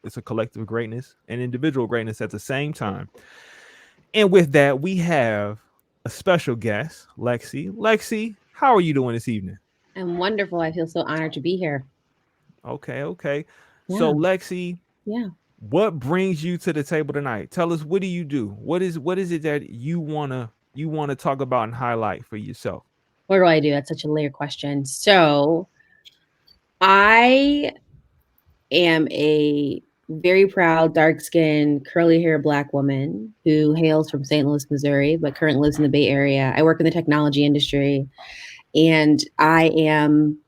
it's a collective greatness and individual greatness at the same time. And with that, we have a special guest, Lexi. Lexi, how are you doing this evening? I'm wonderful. I feel so honored to be here. Okay, okay. So Yeah, Lexi, yeah. what brings you to the table tonight? Tell us, what do you do? What is it that you wanna talk about and highlight for yourself? What do I do? That's such a layered question. So I am a very proud, dark skinned, curly hair Black woman who hails from St. Louis, Missouri, but currently lives in the Bay Area. I work in the technology industry, and I am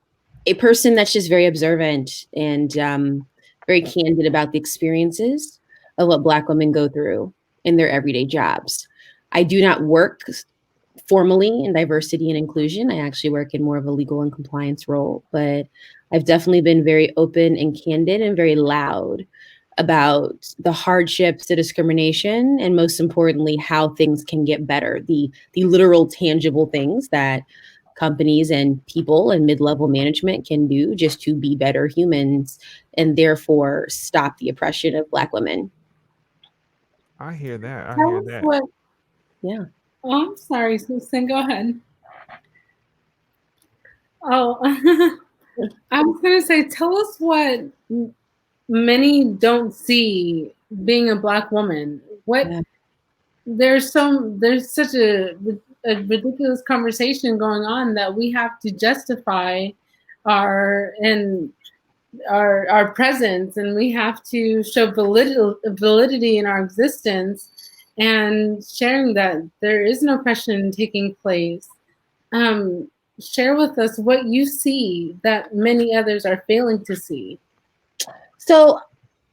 a person that's just very observant and very candid about the experiences of what Black women go through in their everyday jobs. I do not work formally in diversity and inclusion. I actually work in more of a legal and compliance role, but I've definitely been very open and candid and very loud about the hardships, the discrimination, and most importantly, how things can get better. The literal tangible things that companies and people and mid-level management can do just to be better humans and therefore stop the oppression of Black women. I hear that. I Tell hear us that. what. Yeah. Oh, I'm sorry, Susan. Go ahead. Oh, I was gonna say, tell us what many don't see being a Black woman. What Yeah. there's such a ridiculous conversation going on that we have to justify our and our presence, and we have to show validity in our existence, and sharing that there is no oppression taking place. Um, Share with us what you see that many others are failing to see. So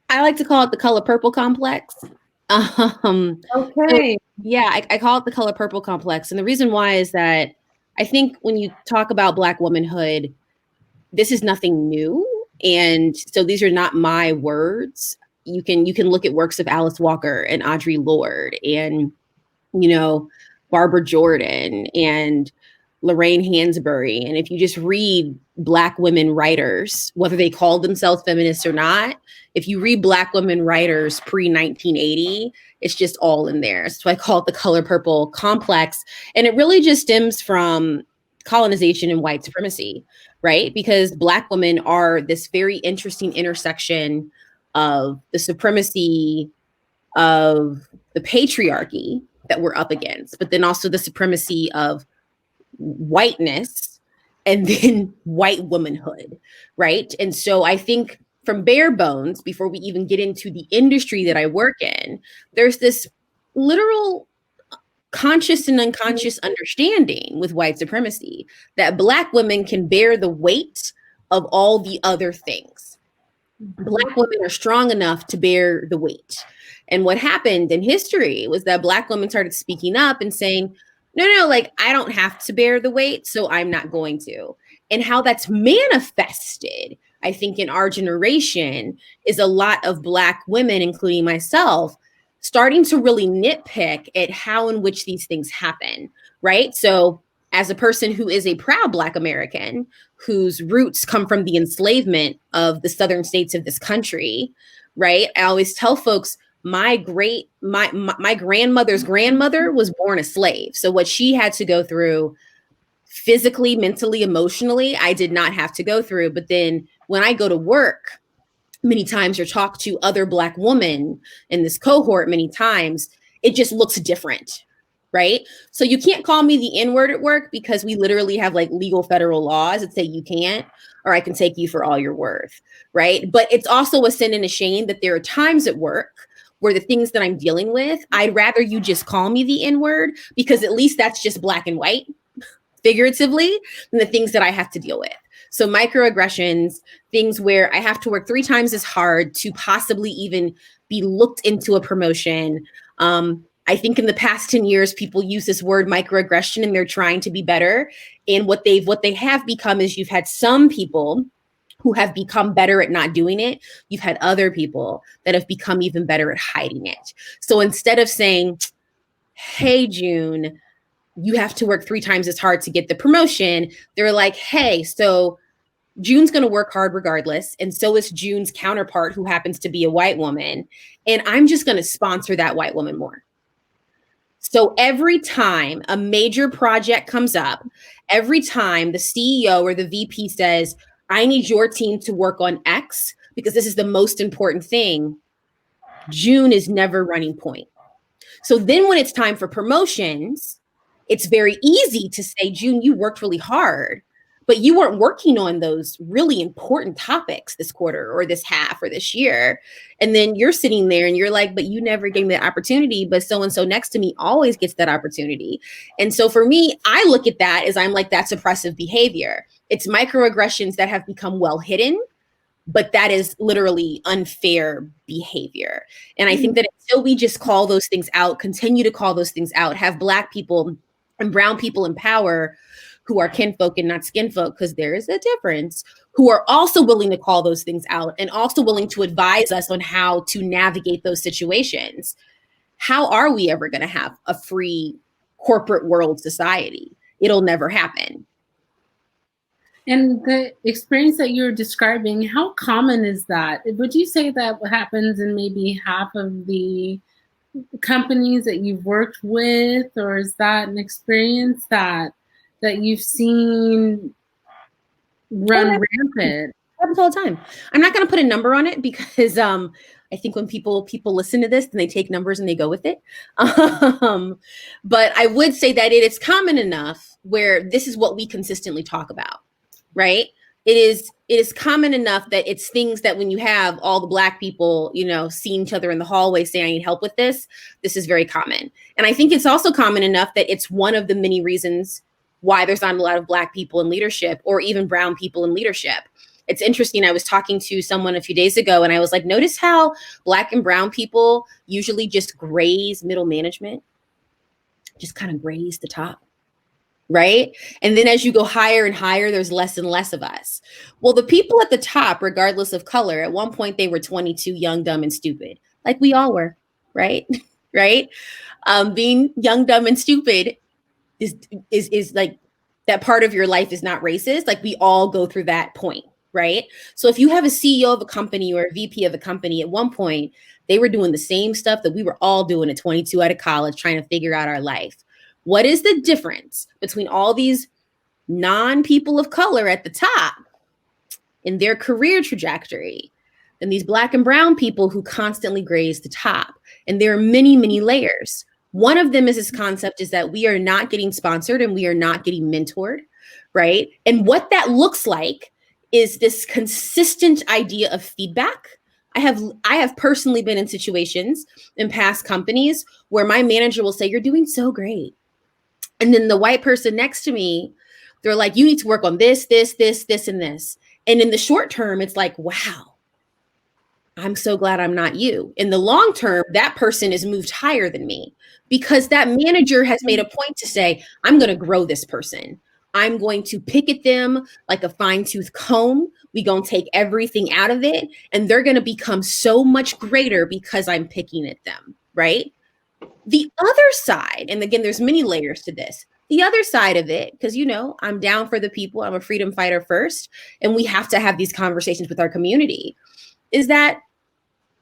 I like to call it the color purple complex. So Okay. yeah, I call it the color purple complex. And the reason why is that I think when you talk about Black womanhood, this is nothing new. And so these are not my words. You can look at works of Alice Walker and Audre Lorde and you know Barbara Jordan and Lorraine Hansberry. And if you just read Black women writers, whether they called themselves feminists or not, if you read Black women writers pre 1980, it's just all in there. So I call it the color purple complex. And it really just stems from colonization and white supremacy, right? Because Black women are this very interesting intersection of the supremacy of the patriarchy that we're up against, but then also the supremacy of whiteness and then white womanhood, right? And so I think from bare bones, before we even get into the industry that I work in, there's this literal conscious and unconscious understanding with white supremacy that Black women can bear the weight of all the other things. Black women are strong enough to bear the weight. And what happened in history was that Black women started speaking up and saying, no, like I don't have to bear the weight, so I'm not going to. And how that's manifested, I think, in our generation is a lot of Black women, including myself, starting to really nitpick at how in which these things happen, right? So as a person who is a proud Black American, whose roots come from the enslavement of the southern states of this country, right? I always tell folks my grandmother's grandmother was born a slave. So what she had to go through physically, mentally, emotionally, I did not have to go through. But then when I go to work, many times or talk to other Black women in this cohort, many times, it just looks different. Right. So you can't call me the N-word at work because we literally have like legal federal laws that say you can't, or I can take you for all your worth. Right. But it's also a sin and a shame that there are times at work where the things that I'm dealing with, I'd rather you just call me the N-word because at least that's just black and white, figuratively, than the things that I have to deal with. So microaggressions, things where I have to work 3 times as hard to possibly even be looked into a promotion. I think in the past 10 years, people use this word microaggression and they're trying to be better. And what they have become is you've had some people who have become better at not doing it. You've had other people that have become even better at hiding it. So instead of saying, hey, June, you have to work 3 times as hard to get the promotion, they're like, hey, so June's going to work hard regardless. And so is June's counterpart, who happens to be a white woman. And I'm just going to sponsor that white woman more. So every time a major project comes up, every time the CEO or the VP says, I need your team to work on X because this is the most important thing, June is never running point. So then when it's time for promotions, it's very easy to say, June, you worked really hard, but you weren't working on those really important topics this quarter or this half or this year. And then you're sitting there and you're like, but you never gave me the opportunity, but so-and-so next to me always gets that opportunity. And so for me, I look at that as I'm like, that's oppressive behavior. It's microaggressions that have become well hidden, but that is literally unfair behavior. And I think that until we just call those things out, continue to call those things out, have Black people and brown people in power who are kinfolk and not skinfolk, because there is a difference, who are also willing to call those things out and also willing to advise us on how to navigate those situations. How are we ever going to have a free corporate world society? It'll never happen. And the experience that you're describing, how common is that? Would you say that happens in maybe half of the companies that you've worked with, or is that an experience that you've seen run rampant? It happens all the time. I'm not going to put a number on it because I think when people listen to this, then they take numbers and they go with it. But I would say that it is common enough where this is what we consistently talk about, right? It is common enough that it's things that when you have all the Black people, seeing each other in the hallway saying, I need help with this is very common. And I think it's also common enough that it's one of the many reasons why there's not a lot of Black people in leadership or even brown people in leadership. It's interesting. I was talking to someone a few days ago and I was like, notice how Black and brown people usually just graze middle management, just kind of graze the top, right? And then as you go higher and higher, there's less and less of us. Well, the people at the top, regardless of color, at one point they were 22, young, dumb, and stupid, like we all were, right? Right? Being young, dumb, and stupid is like that part of your life is not racist. Like we all go through that point, right? So if you have a CEO of a company or a VP of a company, at one point they were doing the same stuff that we were all doing at 22 out of college, trying to figure out our life. What is the difference between all these non-people of color at the top in their career trajectory than these Black and brown people who constantly graze the top? And there are many, many layers. One of them is this concept is that we are not getting sponsored and we are not getting mentored, right? And what that looks like is this consistent idea of feedback. I have personally been in situations in past companies where my manager will say, you're doing so great. And then the white person next to me, they're like, you need to work on this, this, this, and this. And in the short term, it's like, wow, I'm so glad I'm not you. In the long term, that person is moved higher than me because that manager has made a point to say, I'm going to grow this person. I'm going to pick at them like a fine-tooth comb. We're going to take everything out of it, and they're going to become so much greater because I'm picking at them, right? The other side, and again, there's many layers to this. The other side of it, because, I'm down for the people. I'm a freedom fighter first, and we have to have these conversations with our community, is that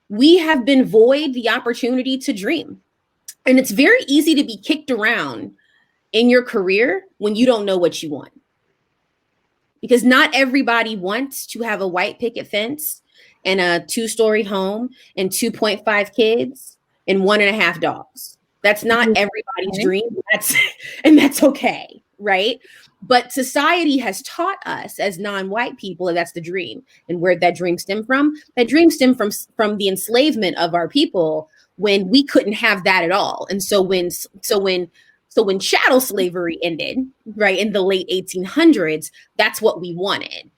we have been void the opportunity to dream. And it's very easy to be kicked around in your career when you don't know what you want. Because not everybody wants to have a white picket fence and a 2-story home and 2.5 kids and 1.5 dogs. That's not everybody's dream. That's okay, right? But society has taught us as non-white people that that's the dream. And where'd that dream stem from? That dream stemmed from the enslavement of our people when we couldn't have that at all. And so when chattel slavery ended, right, in the late 1800s, that's what we wanted.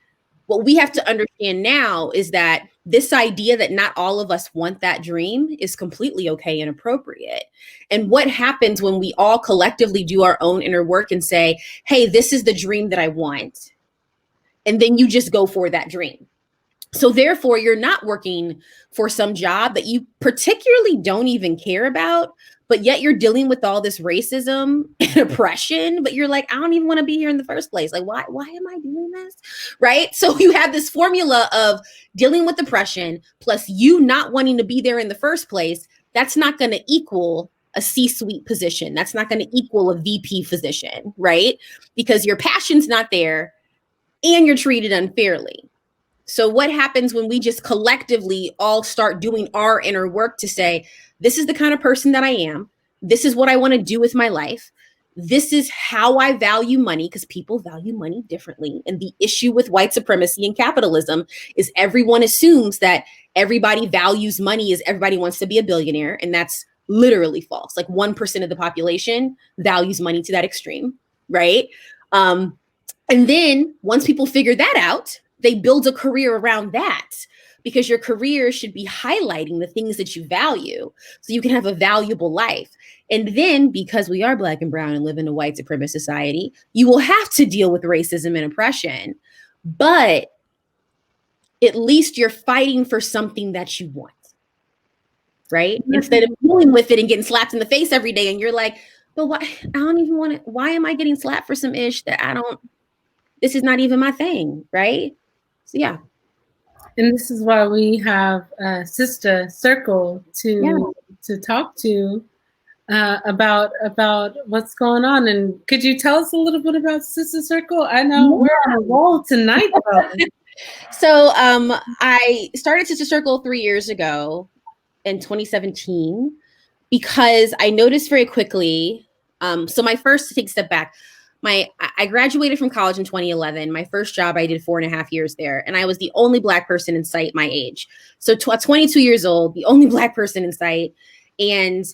What we have to understand now is that this idea that not all of us want that dream is completely okay and appropriate. And what happens when we all collectively do our own inner work and say, hey, this is the dream that I want. And then you just go for that dream. So therefore, you're not working for some job that you particularly don't even care about, but yet you're dealing with all this racism and oppression, but you're like, I don't even want to be here in the first place. Like, why am I doing this? Right? So you have this formula of dealing with oppression plus you not wanting to be there in the first place. That's not going to equal a C-suite position. That's not going to equal a VP position, right? Because your passion's not there and you're treated unfairly. So what happens when we just collectively all start doing our inner work to say, this is the kind of person that I am. This is what I want to do with my life. This is how I value money, because people value money differently. And the issue with white supremacy and capitalism is everyone assumes that everybody values money as everybody wants to be a billionaire. And that's literally false. Like 1% of the population values money to that extreme, right? And then once people figure that out, they build a career around that, because your career should be highlighting the things that you value so you can have a valuable life. And then because we are Black and brown and live in a white supremacist society, you will have to deal with racism and oppression, but at least you're fighting for something that you want, right? Mm-hmm. Instead of dealing with it and getting slapped in the face every day. And you're like, but why? I don't even want it. Why am I getting slapped for some ish that this is not even my thing, right? So yeah. And this is why we have Sista Circle to talk to about what's going on. And could you tell us a little bit about Sista Circle? I know we're on a roll tonight. So I started Sista Circle 3 years ago in 2017 because I noticed very quickly. So my first, to take a step back, I graduated from college in 2011. My first job, I did 4.5 years there. And I was the only Black person in sight my age. So 22 years old, the only Black person in sight. And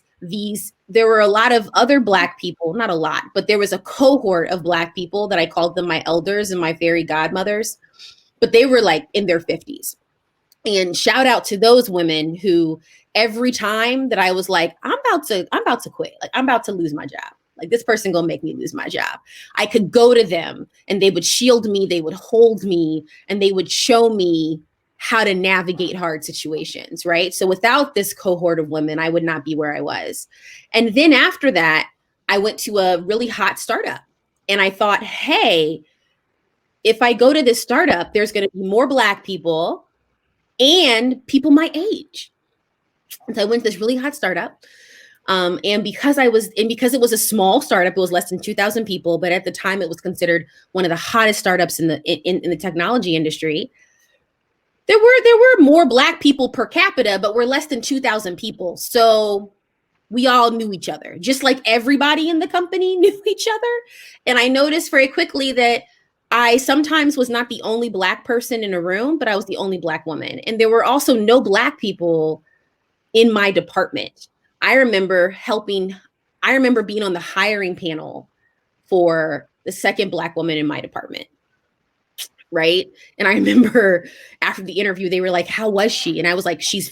there were a lot of other Black people, not a lot, but there was a cohort of Black people that I called them my elders and my fairy godmothers, but they were like in their 50s. And shout out to those women who every time that I was like, I'm about to quit. Like I'm about to lose my job. Like this person gonna make me lose my job. I could go to them and they would shield me, they would hold me, and they would show me how to navigate hard situations, right? So without this cohort of women, I would not be where I was. And then after that, I went to a really hot startup. And I thought, hey, if I go to this startup, there's gonna be more Black people and people my age. And so I went to this really hot startup. And because it was a small startup, it was less than 2,000 people, but at the time it was considered one of the hottest startups in the technology industry. There were more Black people per capita, but we're less than 2,000 people. So we all knew each other, just like everybody in the company knew each other. And I noticed very quickly that I sometimes was not the only Black person in a room, but I was the only Black woman. And there were also no Black people in my department. I remember being on the hiring panel for the second Black woman in my department, right? And I remember after the interview, they were like, how was she? And I was like, she's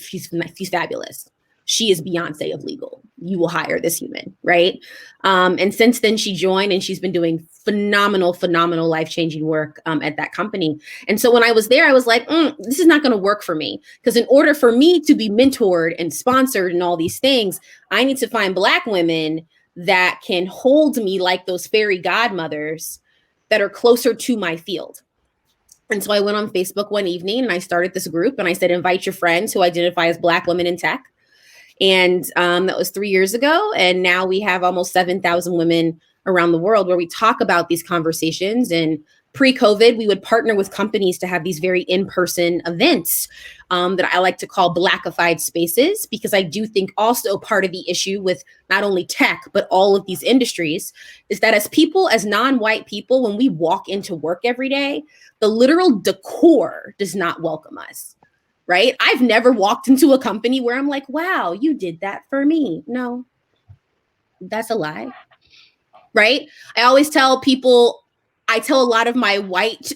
fabulous. She is Beyonce of legal. You will hire this human, right? And since then she joined and she's been doing phenomenal life-changing work at that company. And so when I was there, I was like, this is not going to work for me. Because in order for me to be mentored and sponsored and all these things, I need to find Black women that can hold me like those fairy godmothers that are closer to my field. And so I went on Facebook one evening and I started this group and I said, invite your friends who identify as Black women in tech. And that was 3 years ago. And now we have almost 7,000 women around the world where we talk about these conversations. And pre-COVID, we would partner with companies to have these very in-person events that I like to call Blackified spaces, because I do think also part of the issue with not only tech, but all of these industries is that as non-white people, when we walk into work every day, the literal decor does not welcome us. Right? I've never walked into a company where I'm like, wow, you did that for me. No, that's a lie. Right? I always tell people, I tell a lot of my white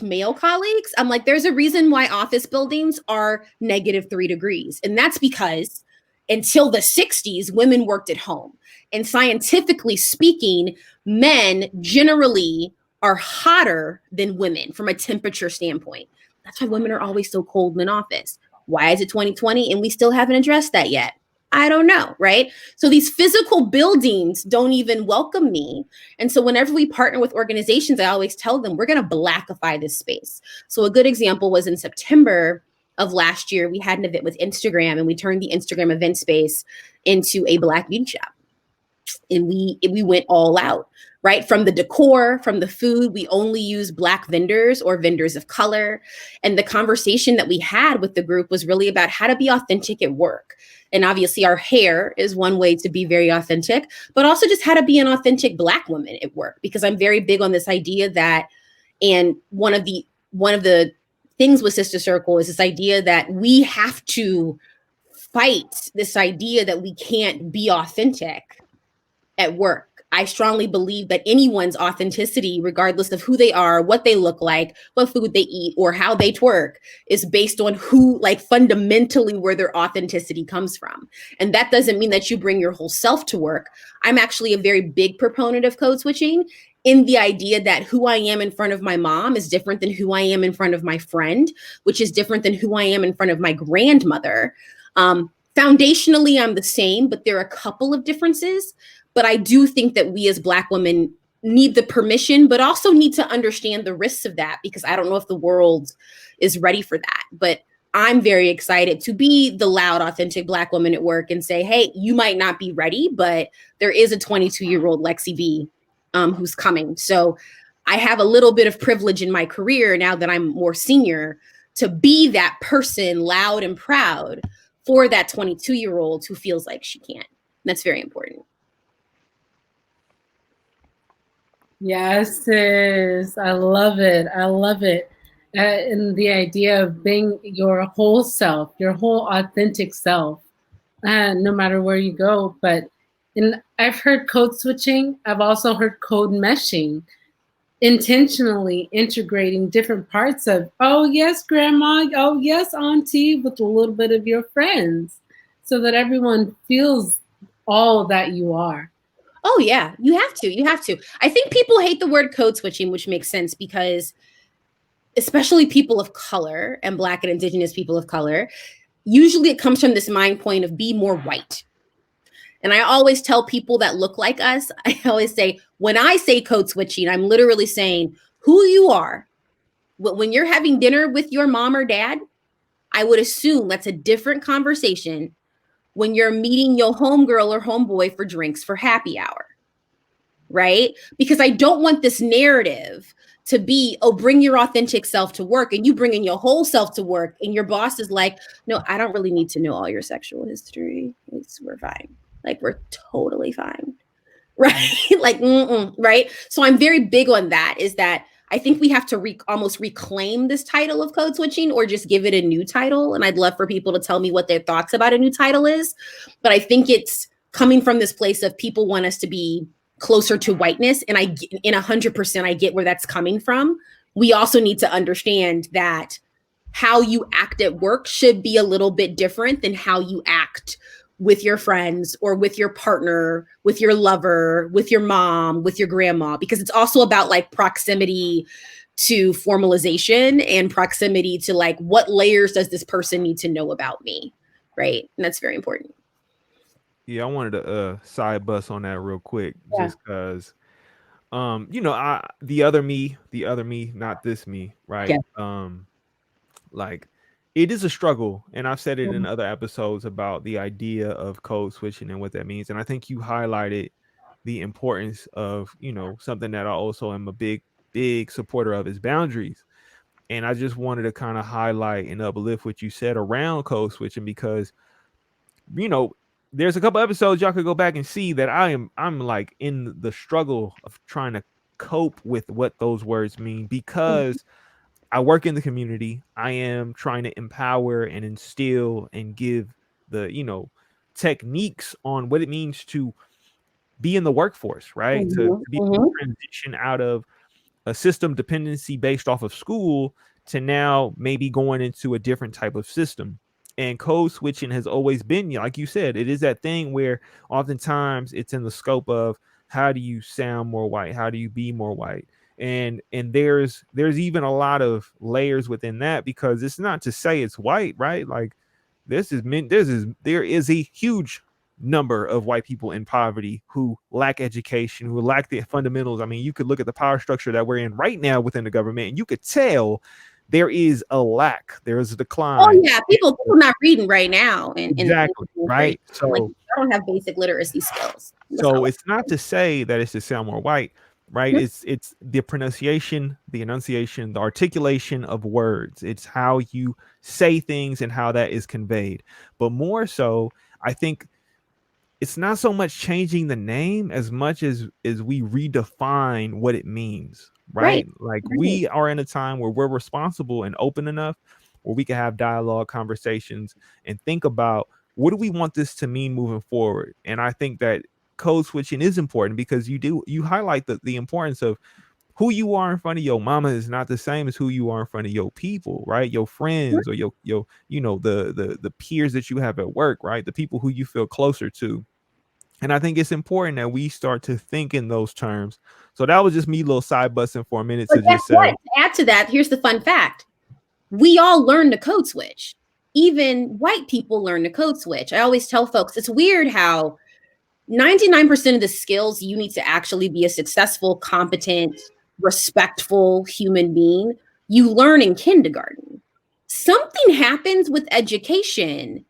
male colleagues, I'm like, there's a reason why office buildings are -3 degrees. And that's because until the 60s, women worked at home. And scientifically speaking, men generally are hotter than women from a temperature standpoint. That's why women are always so cold in an office. Why is it 2020 and we still haven't addressed that yet? I don't know, right? So these physical buildings don't even welcome me. And so whenever we partner with organizations, I always tell them we're going to blackify this space. So a good example was in September of last year, we had an event with Instagram, and we turned the Instagram event space into a Black beauty shop. And we went all out, right? From the decor, from the food, we only use Black vendors or vendors of color. And the conversation that we had with the group was really about how to be authentic at work. And obviously our hair is one way to be very authentic, but also just how to be an authentic Black woman at work, because I'm very big on this idea that, and one of the things with Sista Circle is this idea that we have to fight this idea that we can't be authentic at work. I strongly believe that anyone's authenticity, regardless of who they are, what they look like, what food they eat, or how they twerk, is based on who, like, fundamentally where their authenticity comes from. And that doesn't mean that you bring your whole self to work. I'm actually a very big proponent of code switching, in the idea that who I am in front of my mom is different than who I am in front of my friend, which is different than who I am in front of my grandmother. Foundationally, I'm the same, but there are a couple of differences. But I do think that we as Black women need the permission, but also need to understand the risks of that, because I don't know if the world is ready for that. But I'm very excited to be the loud, authentic Black woman at work and say, hey, you might not be ready, but there is a 22-year-old Lexi B who's coming. So I have a little bit of privilege in my career now that I'm more senior to be that person, loud and proud, for that 22-year-old who feels like she can't. And that's very important. Yes, sis. I love it. I love it. And the idea of being your whole self, your whole authentic self, no matter where you go. But I've heard code switching. I've also heard code meshing, intentionally integrating different parts of, oh, yes, grandma, oh, yes, auntie, with a little bit of your friends, so that everyone feels all that you are. Oh, yeah, you have to. You have to. I think people hate the word code switching, which makes sense, because especially people of color and Black and Indigenous people of color, usually it comes from this mind point of be more white. And I always tell people that look like us, I always say, when I say code switching, I'm literally saying who you are. When you're having dinner with your mom or dad, I would assume that's a different conversation when you're meeting your homegirl or homeboy for drinks for happy hour, right? Because I don't want this narrative to be, oh, bring your authentic self to work, and you bring in your whole self to work, and your boss is like, no, I don't really need to know all your sexual history. We're fine. Like, we're totally fine, right? Like, right? So I'm very big on that, is that I think we have to almost reclaim this title of code switching, or just give it a new title. And I'd love for people to tell me what their thoughts about a new title is. But I think it's coming from this place of people want us to be closer to whiteness. And in 100%, I get where that's coming from. We also need to understand that how you act at work should be a little bit different than how you act with your friends or with your partner, with your lover, with your mom, with your grandma, because it's also about like proximity to formalization and proximity to like, what layers does this person need to know about me, right? And that's very important. Yeah, I wanted to side bus on that real quick, just because, the other me, not this me, right? Yeah. Like, it is a struggle, and I've said it in other episodes about the idea of code switching and what that means. And I think you highlighted the importance of, something that I also am a big supporter of, is boundaries. And I just wanted to kind of highlight and uplift what you said around code switching, because, there's a couple episodes y'all could go back and see that I'm like in the struggle of trying to cope with what those words mean, because I work in the community. I am trying to empower and instill and give the, techniques on what it means to be in the workforce, right? To be transition out of a system dependency based off of school to now maybe going into a different type of system. And code switching has always been, like you said, it is that thing where oftentimes it's in the scope of, how do you sound more white? How do you be more white? And there's even a lot of layers within that, because it's not to say it's white, right? Like, there is a huge number of white people in poverty who lack education, who lack the fundamentals. I mean, you could look at the power structure that we're in right now within the government, and you could tell there is a lack, there is a decline. Oh yeah, people not reading right now, exactly, right? So like, I don't have basic literacy skills. So it's not to say that it's to sound more white, right? Mm-hmm. It's the pronunciation, the enunciation, the articulation of words. It's how you say things and how that is conveyed. But more so, I think it's not so much changing the name as much as we redefine what it means, right? Like we are in a time where we're responsible and open enough where we can have dialogue, conversations, and think about what do we want this to mean moving forward. And I think that code switching is important because you highlight the importance of who you are in front of your mama is not the same as who you are in front of your people, right? Your friends or your the peers that you have at work, right? The people who you feel closer to. And I think it's important that we start to think in those terms. So that was just me little side busting for a minute to just say. To add to that, here's the fun fact. We all learn to code switch. Even white people learn to code switch. I always tell folks, it's weird how 99% of the skills you need to actually be a successful, competent, respectful human being, you learn in kindergarten. Something happens with education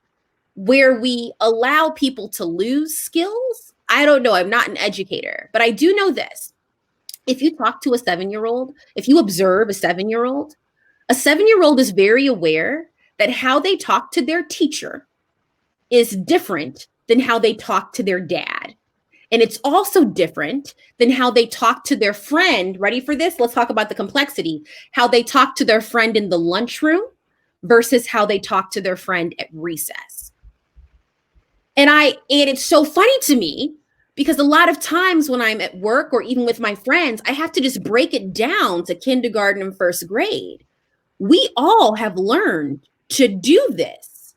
where we allow people to lose skills. I don't know. I'm not an educator, but I do know this. If you talk to a 7-year-old, if you observe a 7-year-old is very aware that how they talk to their teacher is different than how they talk to their dad. And it's also different than how they talk to their friend. Ready for this? Let's talk about the complexity. How they talk to their friend in the lunchroom versus how they talk to their friend at recess. And it's so funny to me because a lot of times when I'm at work or even with my friends, I have to just break it down to kindergarten and first grade. We all have learned to do this.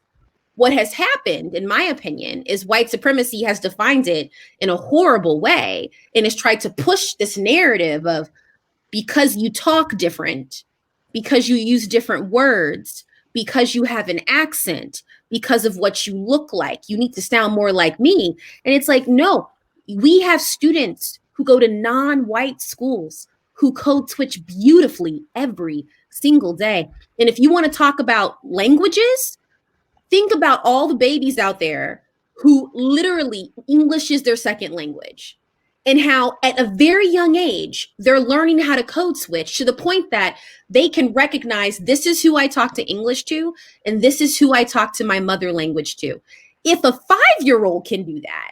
What has happened, in my opinion, is white supremacy has defined it in a horrible way and has tried to push this narrative of because you talk different, because you use different words, because you have an accent, because of what you look like, you need to sound more like me. And it's like, no, we have students who go to non-white schools who code switch beautifully every single day. And if you want to talk about languages, think about all the babies out there who literally English is their second language and how at a very young age, they're learning how to code switch to the point that they can recognize this is who I talk to English to, and this is who I talk to my mother language to. If a 5-year-old can do that,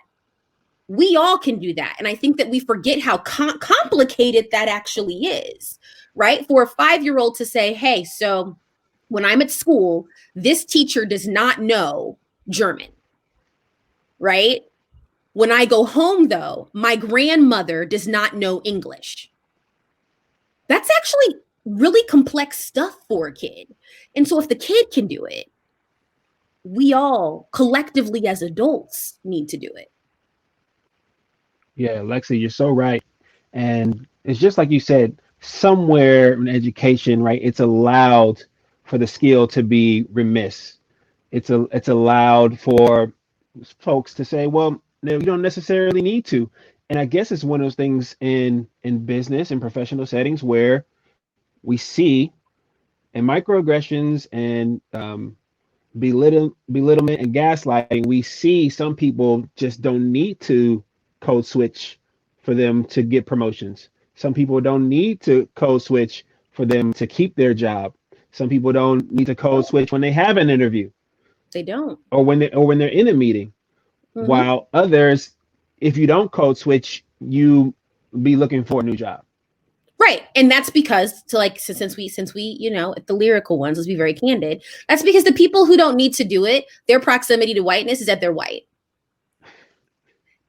we all can do that. And I think that we forget how complicated that actually is, right? For a 5-year-old to say, hey, so when I'm at school, this teacher does not know German, right? When I go home, though, my grandmother does not know English. That's actually really complex stuff for a kid. And so if the kid can do it, we all collectively as adults need to do it. Yeah, Lexi, you're so right. And it's just like you said, somewhere in education, right, it's allowed for the skill to be remiss. It's allowed for folks to say, well, no, you don't necessarily need to. And I guess it's one of those things in business and professional settings where we see in microaggressions and belittlement and gaslighting, we see some people just don't need to code switch for them to get promotions. Some people don't need to code switch for them to keep their job. Some people don't need to code switch when they have an interview. They don't. Or when they're in a meeting. Mm-hmm. While others, if you don't code switch, you be looking for a new job. Right. And that's because since we, the lyrical ones, let's be very candid. That's because the people who don't need to do it, their proximity to whiteness is that they're white.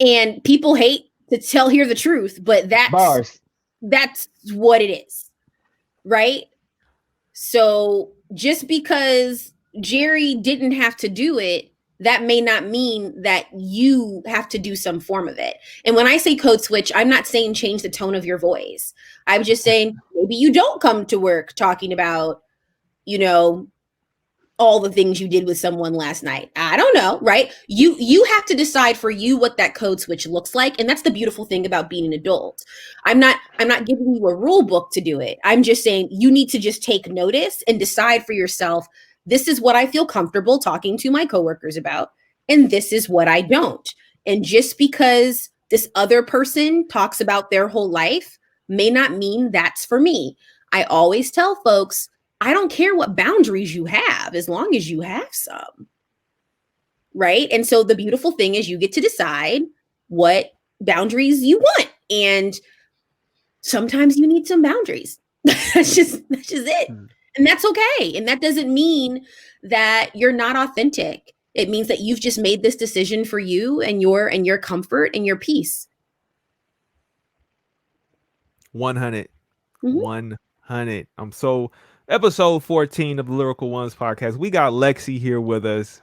And people hate to hear the truth, but that's what it is. Right. So just because Jerry didn't have to do it, that may not mean that you have to do some form of it. And when I say code switch, I'm not saying change the tone of your voice. I'm just saying maybe you don't come to work talking about, all the things you did with someone last night. I don't know, right? You have to decide for you what that code switch looks like, and that's the beautiful thing about being an adult. I'm not giving you a rule book to do it. I'm just saying you need to just take notice and decide for yourself, this is what I feel comfortable talking to my coworkers about, and this is what I don't. And just because this other person talks about their whole life may not mean that's for me. I always tell folks, I don't care what boundaries you have as long as you have some. Right? And so the beautiful thing is you get to decide what boundaries you want. And sometimes you need some boundaries. That's just it. And that's okay. And that doesn't mean that you're not authentic. It means that you've just made this decision for you and your comfort and your peace. 100. 100. Episode 14 of the Lyrical Ones podcast. We got Lexi here with us.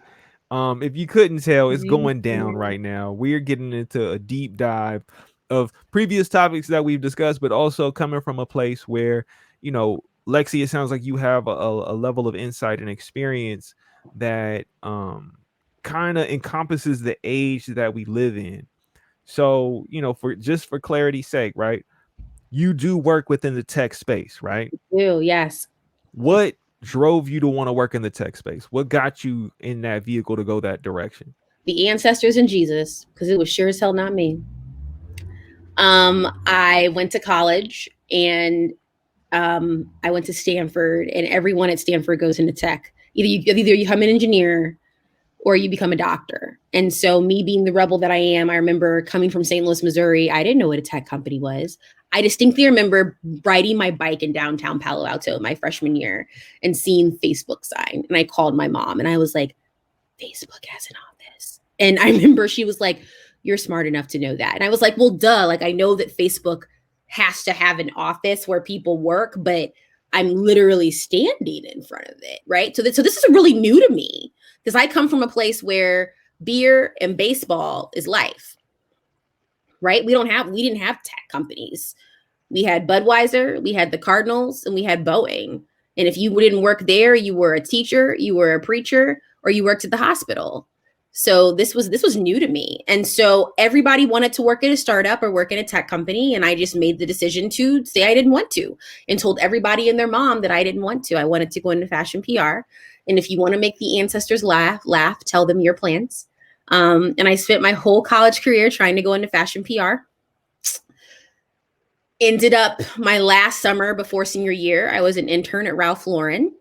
If you couldn't tell, it's going down right now. We're getting into a deep dive of previous topics that we've discussed, but also coming from a place where, you know, Lexi, it sounds like you have a level of insight and experience that kind of encompasses the age that we live in. So, you know, for clarity's sake, right? You do work within the tech space, right? I do, yes. What drove you to want to work in the tech space? What got you in that vehicle to go that direction? The ancestors and Jesus, because it was sure as hell not me. I went to college and I went to Stanford, and everyone at Stanford goes into tech. Either you become an engineer or you become a doctor. And so me being the rebel that I am, I remember coming from St. Louis, Missouri. I didn't know what a tech company was. I distinctly remember riding my bike in downtown Palo Alto my freshman year and seeing Facebook sign. And I called my mom and I was like, Facebook has an office. And I remember she was like, you're smart enough to know that. And I was like, well, duh. Like, I know that Facebook has to have an office where people work, but I'm literally standing in front of it, right? So this is really new to me because I come from a place where beer and baseball is life. Right? We didn't have tech companies. We had Budweiser, we had the Cardinals, and we had Boeing. And if you didn't work there, you were a teacher, you were a preacher, or you worked at the hospital. So this was new to me. And so everybody wanted to work at a startup or work in a tech company. And I just made the decision to say I didn't want to and told everybody and their mom that I didn't want to. I wanted to go into fashion PR. And if you want to make the ancestors laugh, tell them your plans. And I spent my whole college career trying to go into fashion PR. Ended up my last summer before senior year, I was an intern at Ralph Lauren,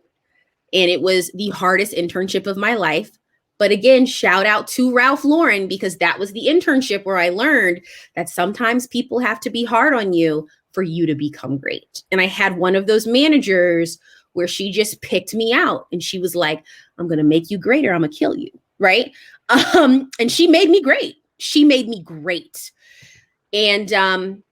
and it was the hardest internship of my life. But again, shout out to Ralph Lauren, because that was the internship where I learned that sometimes people have to be hard on you for you to become great. And I had one of those managers where she just picked me out and she was like, I'm going to make you great or I'm going to kill you. Right. And she made me great. And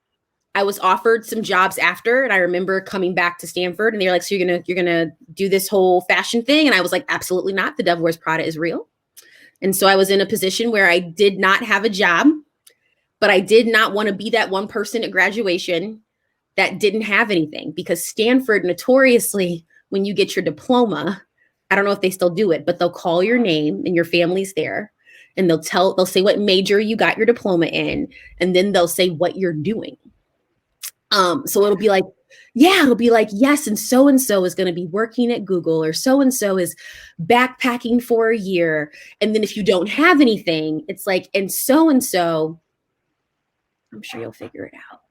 I was offered some jobs after, and I remember coming back to Stanford and they're like, so you're gonna do this whole fashion thing? And I was like, absolutely not. The Devil Wears Prada is real. And so I was in a position where I did not have a job, but I did not want to be that one person at graduation that didn't have anything, because Stanford notoriously, when you get your diploma, I don't know if they still do it, but they'll call your name and your family's there, and they'll say what major you got your diploma in, and then they'll say what you're doing. So it'll be like, yes, and so is going to be working at Google, or so is backpacking for a year. And then if you don't have anything, it's like, and so, I'm sure you'll figure it out.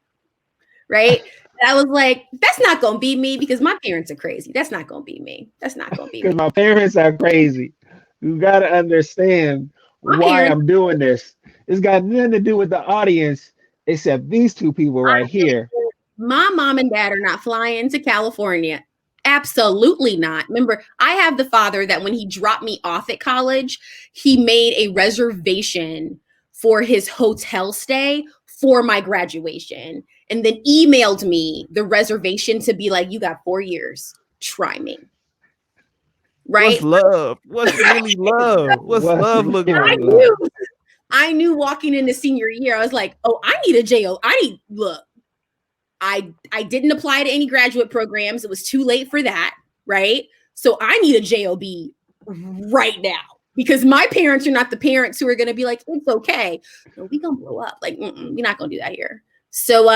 Right. And I was like, that's not going to be me, because my parents are crazy. That's not going to be me. Because my parents are crazy. You got to understand why I'm doing this. It's got nothing to do with the audience, except these two people right here. My mom and dad are not flying to California. Absolutely not. Remember, I have the father that when he dropped me off at college, he made a reservation for his hotel stay for my graduation, and then emailed me the reservation to be like, you got 4 years. Try me. Right? What's love? What's really love? What's love look like? I knew walking into senior year, I was like, oh, I need a JO. I didn't apply to any graduate programs. It was too late for that, right? So I need a JOB right now. Because my parents are not the parents who are going to be like, it's okay. No, we going to blow up. Like, we're not going to do that here. So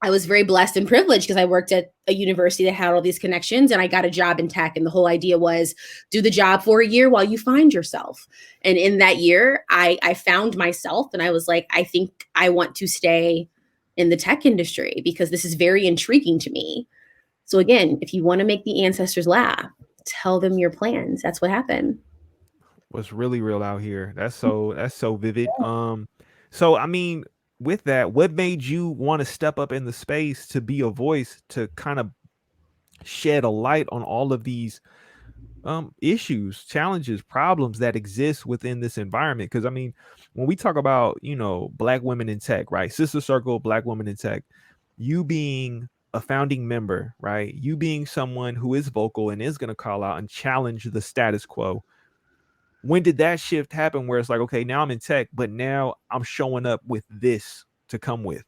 I was very blessed and privileged because I worked at a university that had all these connections, and I got a job in tech. And the whole idea was do the job for a year while you find yourself. And in that year, I found myself, and I was like, I think I want to stay in the tech industry because this is very intriguing to me. So again, if you want to make the ancestors laugh, tell them your plans. That's what happened. What's really real out here. That's so vivid. So I mean, with that, what made you want to step up in the space to be a voice to kind of shed a light on all of these issues, challenges, problems that exist within this environment? Because I mean, when we talk about, you know, Black women in tech, right? Sista Circle, Black women in tech, you being a founding member, right? You being someone who is vocal and is going to call out and challenge the status quo. When did that shift happen where it's like, okay, now I'm in tech, but now I'm showing up with this to come with?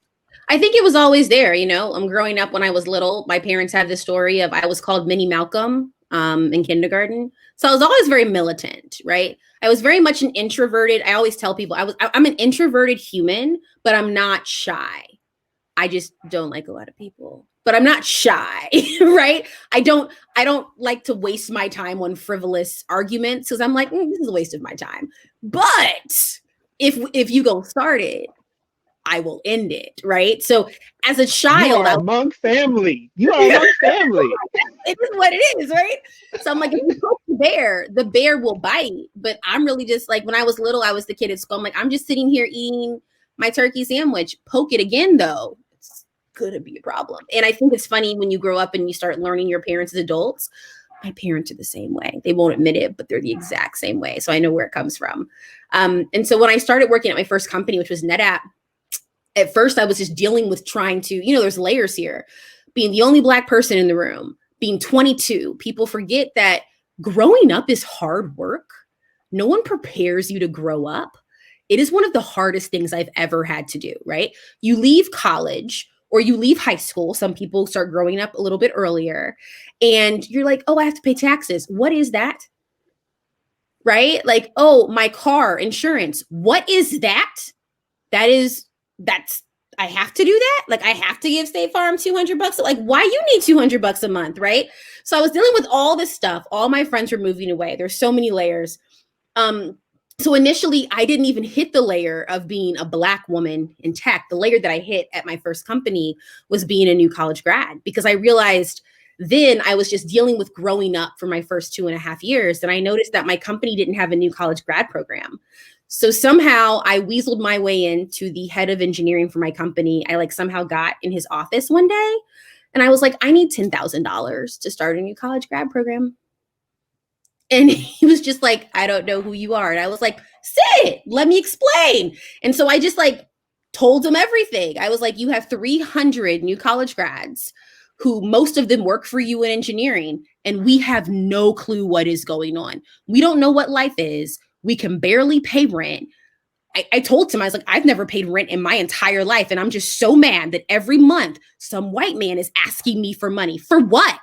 I think it was always there. You know, I'm growing up when I was little. My parents had this story of I was called Minnie Malcolm in kindergarten. So I was always very militant, right? I was very much an introverted. I always tell people I'm an introverted human, but I'm not shy. I just don't like a lot of people, but I'm not shy, right? I don't like to waste my time on frivolous arguments because I'm like, this is a waste of my time. But if you go start it, I will end it, right? So as a child, you are among family. You are among family. It is what it is, right? So I'm like, if you poke the bear will bite. But I'm really just like, when I was little, I was the kid at school. I'm like, I'm just sitting here eating my turkey sandwich. Poke it again, though. Gonna be a problem. And I think it's funny when you grow up and you start learning your parents as adults. My parents are the same way. They won't admit it, but they're the exact same way. So I know where it comes from. And so when I started working at my first company, which was NetApp, at first I was just dealing with trying to, you know, there's layers here. Being the only Black person in the room, being 22, people forget that growing up is hard work. No one prepares you to grow up. It is one of the hardest things I've ever had to do, right? You leave college, or you leave high school. Some people start growing up a little bit earlier and you're like, oh, I have to pay taxes. What is that? Right? Like, oh, my car insurance. What is that? I have to do that. Like, I have to give State Farm $200. Like, why you need $200 a month, right? So I was dealing with all this stuff. All my friends were moving away. There's so many layers. So initially, I didn't even hit the layer of being a Black woman in tech. The layer that I hit at my first company was being a new college grad, because I realized then I was just dealing with growing up for my first 2.5 years. And I noticed that my company didn't have a new college grad program. So somehow I weaseled my way into the head of engineering for my company. I somehow got in his office one day and I was like, I need $10,000 to start a new college grad program. And he was just like, I don't know who you are. And I was like, sit, let me explain. And so I just told him everything. I was like, you have 300 new college grads who most of them work for you in engineering. And we have no clue what is going on. We don't know what life is. We can barely pay rent. I told him, I was like, I've never paid rent in my entire life. And I'm just so mad that every month some white man is asking me for money. For what?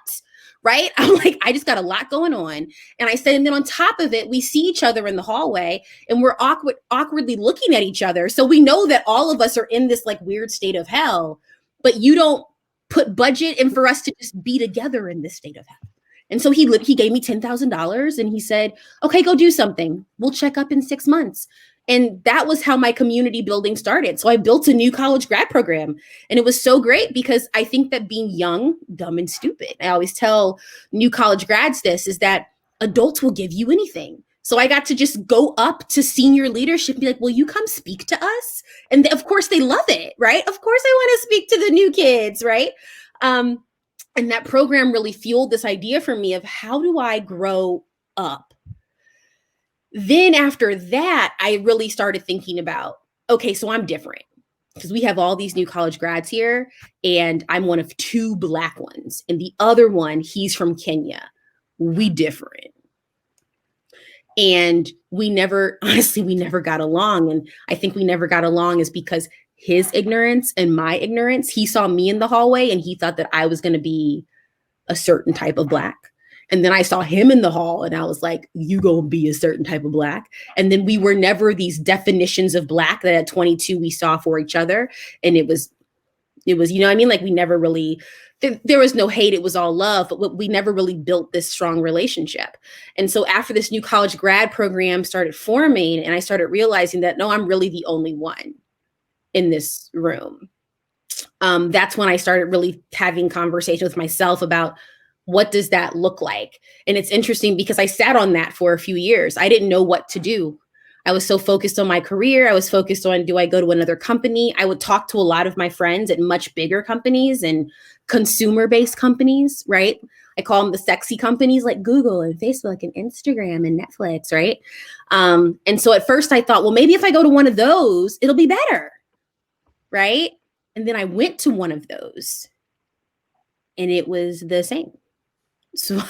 Right? I'm like, I just got a lot going on. And I said, and then on top of it, we see each other in the hallway and we're awkwardly looking at each other. So we know that all of us are in this weird state of hell, but you don't put budget in for us to just be together in this state of hell. And so he gave me $10,000 and he said, okay, go do something. We'll check up in 6 months. And that was how my community building started. So I built a new college grad program. And it was so great because I think that being young, dumb, and stupid, I always tell new college grads this, is that adults will give you anything. So I got to just go up to senior leadership and be like, will you come speak to us? And of course they love it, right? Of course I want to speak to the new kids, right? And that program really fueled this idea for me of how do I grow up? Then after that, I really started thinking about, okay, so I'm different because we have all these new college grads here and I'm one of 2 Black ones. And the other one, he's from Kenya. We different. And we never got along. And I think we never got along is because his ignorance and my ignorance, he saw me in the hallway and he thought that I was going to be a certain type of Black. And then I saw him in the hall and I was like, you gonna be a certain type of Black. And then we were never these definitions of Black that at 22 we saw for each other. And it was, you know what I mean? Like we never really, there was no hate, it was all love, but we never really built this strong relationship. And so after this new college grad program started forming and I started realizing that, no, I'm really the only one in this room. That's when I started really having conversations with myself about what does that look like? And it's interesting because I sat on that for a few years. I didn't know what to do. I was so focused on my career. I was focused on, do I go to another company? I would talk to a lot of my friends at much bigger companies and consumer-based companies, right? I call them the sexy companies like Google and Facebook and Instagram and Netflix, right? And so at first I thought, well, maybe if I go to one of those, it'll be better, right? And then I went to one of those and it was the same. So,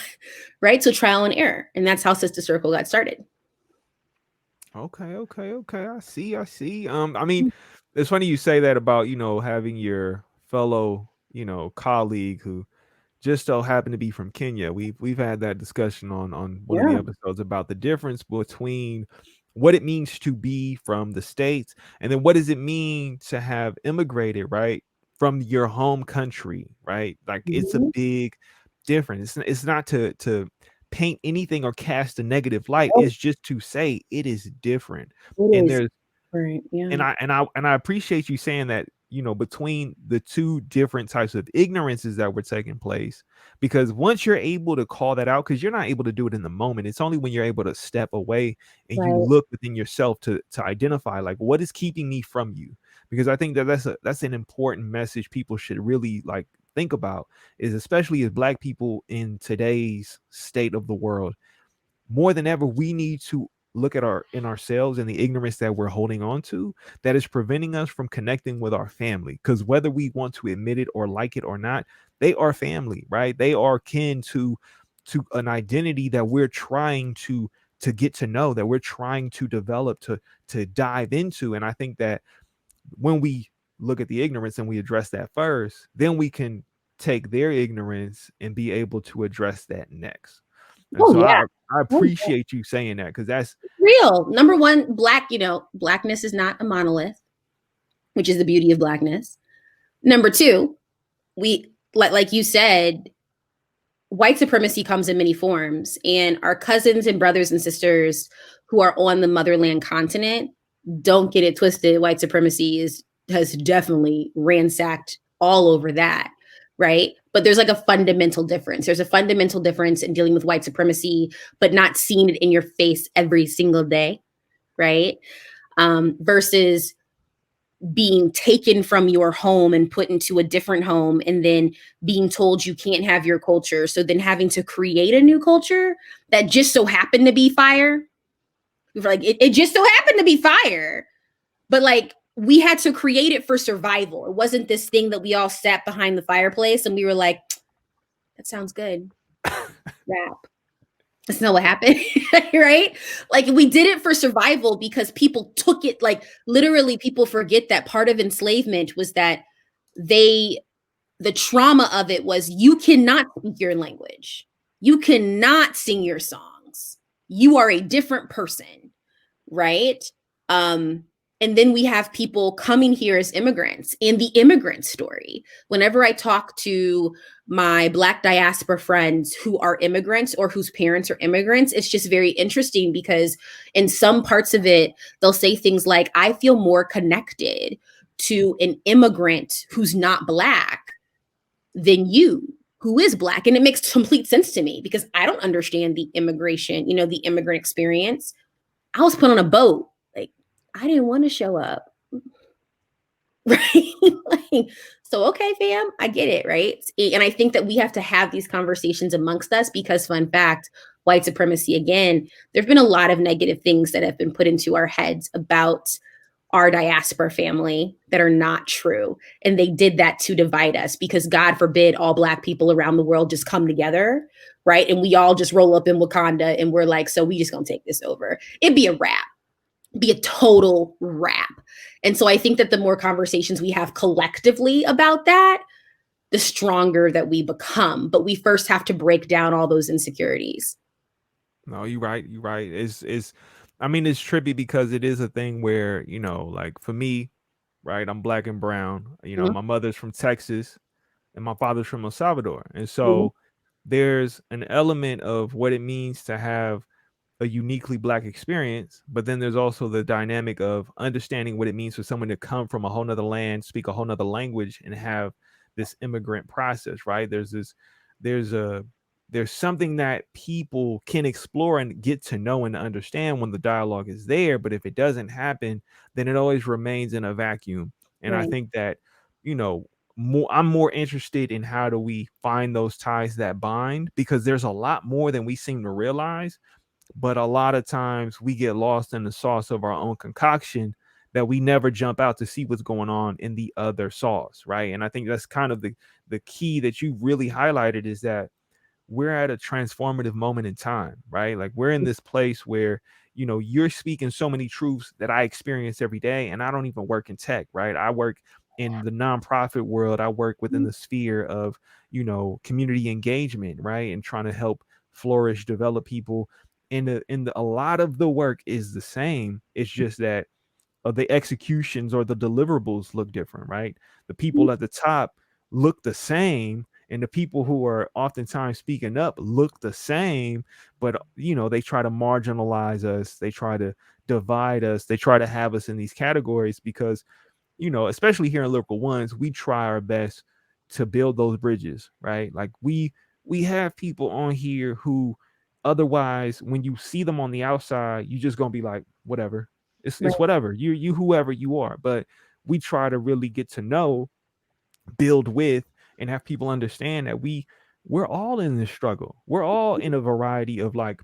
right? So trial and error. And that's how Sista Circle got started. Okay. I see. I mean, it's funny you say that about, you know, having your fellow, you know, colleague who just so happened to be from Kenya. We've had that discussion on one of the episodes about the difference between what it means to be from the States and then what does it mean to have immigrated, right, from your home country, right? Like it's a big difference. It's not to paint anything or cast a negative light. It's just to say it is different. And there's right, yeah. And I appreciate you saying that, you know, between the two different types of ignorances that were taking place, because once you're able to call that out, because you're not able to do it in the moment, it's only when you're able to step away and you look within yourself to identify like what is keeping me from you. Because I think that that's an important message people should really like think about, is especially as Black people in today's state of the world, more than ever we need to look at ourselves and the ignorance that we're holding on to that is preventing us from connecting with our family. Because whether we want to admit it or like it or not, they are family, right? They are kin to an identity that we're trying to get to know, that we're trying to develop, to dive into. And I think that when we look at the ignorance and we address that first, then we can take their ignorance and be able to address that next. And so I appreciate you saying that, because that's real. Number one, Black, you know, Blackness is not a monolith, which is the beauty of Blackness. Number two, we like you said, white supremacy comes in many forms, and our cousins and brothers and sisters who are on the motherland continent, don't get it twisted. White supremacy has definitely ransacked all over that. Right. But there's like a fundamental difference. There's a fundamental difference in dealing with white supremacy, but not seeing it in your face every single day. Right. Versus being taken from your home and put into a different home and then being told you can't have your culture. So then having to create a new culture that just so happened to be fire. Like it just so happened to be fire. But like, we had to create it for survival. It wasn't this thing that we all sat behind the fireplace and we were like, that sounds good. Rap. That's not what happened, right? Like we did it for survival because people took it, like literally people forget that part of enslavement was that the trauma of it was you cannot speak your language. You cannot sing your songs. You are a different person, right? And then we have people coming here as immigrants and the immigrant story. Whenever I talk to my Black diaspora friends who are immigrants or whose parents are immigrants, it's just very interesting because in some parts of it, they'll say things like, I feel more connected to an immigrant who's not Black than you, who is Black. And it makes complete sense to me because I don't understand the immigration, you know, the immigrant experience. I was put on a boat. I didn't want to show up. Right? Like, so, okay, fam, I get it. Right. And I think that we have to have these conversations amongst us because, fun fact, white supremacy, again, there've been a lot of negative things that have been put into our heads about our diaspora family that are not true. And they did that to divide us because God forbid all Black people around the world just come together. Right. And we all just roll up in Wakanda and we're like, so we just gonna take this over. It'd be a wrap. Be a total wrap. And so I think that the more conversations we have collectively about that, the stronger that we become. But we first have to break down all those insecurities. No, you're right. You're right. I mean, it's trippy because it is a thing where, like for me, right, I'm black and brown. Mhm. My mother's from Texas and my father's from El Salvador. And Mhm. so there's an element of what it means to have a uniquely black experience, but then there's also the dynamic of understanding what it means for someone to come from a whole nother land, speak a whole nother language, and have this immigrant process, right? There's a there's something that people can explore and get to know and understand when the dialogue is there, but if it doesn't happen, then it always remains in a vacuum. And I Right. think that, you know, I'm more interested in how do we find those ties that bind, because there's a lot more than we seem to realize, but a lot of times we get lost in the sauce of our own concoction that we never jump out to see what's going on in the other sauce, right? And I think that's kind of the key that you really highlighted, is that we're at a transformative moment in time, right? Like we're in this place where, you're speaking so many truths that I experience every day, and I don't even work in tech, right? I work in the nonprofit world. I work within Mhm. the sphere of, community engagement, right? And trying to help flourish, develop people. A lot of the work is the same. It's just that the executions or the deliverables look different, right? The people at the top look the same, and the people who are oftentimes speaking up look the same, but they try to marginalize us, they try to divide us, they try to have us in these categories because, especially here in Lyrical Ones, we try our best to build those bridges, right? Like we have people on here who otherwise, when you see them on the outside, you just gonna be like, whatever. It's Right. whatever. You whoever you are. But we try to really get to know, build with, and have people understand that we're all in this struggle. We're all in a variety of like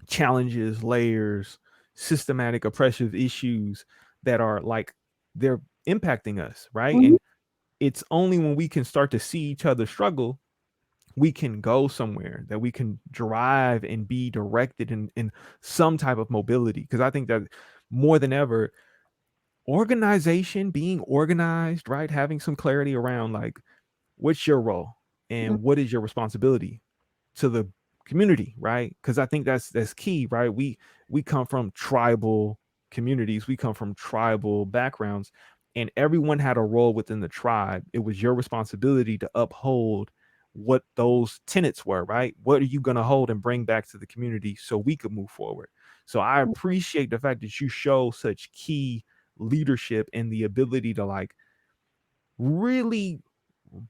challenges, layers, systematic oppressive issues that are like they're impacting us, right? Mhm. And it's only when we can start to see each other struggle, we can go somewhere, that we can drive and be directed in some type of mobility. Because I think that more than ever, organization, being organized, right? Having some clarity around like what's your role Mhm. and what is your responsibility to the community, right? Because I think that's key, right? We come from tribal communities, we come from tribal backgrounds, and everyone had a role within the tribe. It was your responsibility to uphold what those tenets were, right? What are you going to hold and bring back to the community so we could move forward? So I appreciate the fact that you show such key leadership and the ability to like really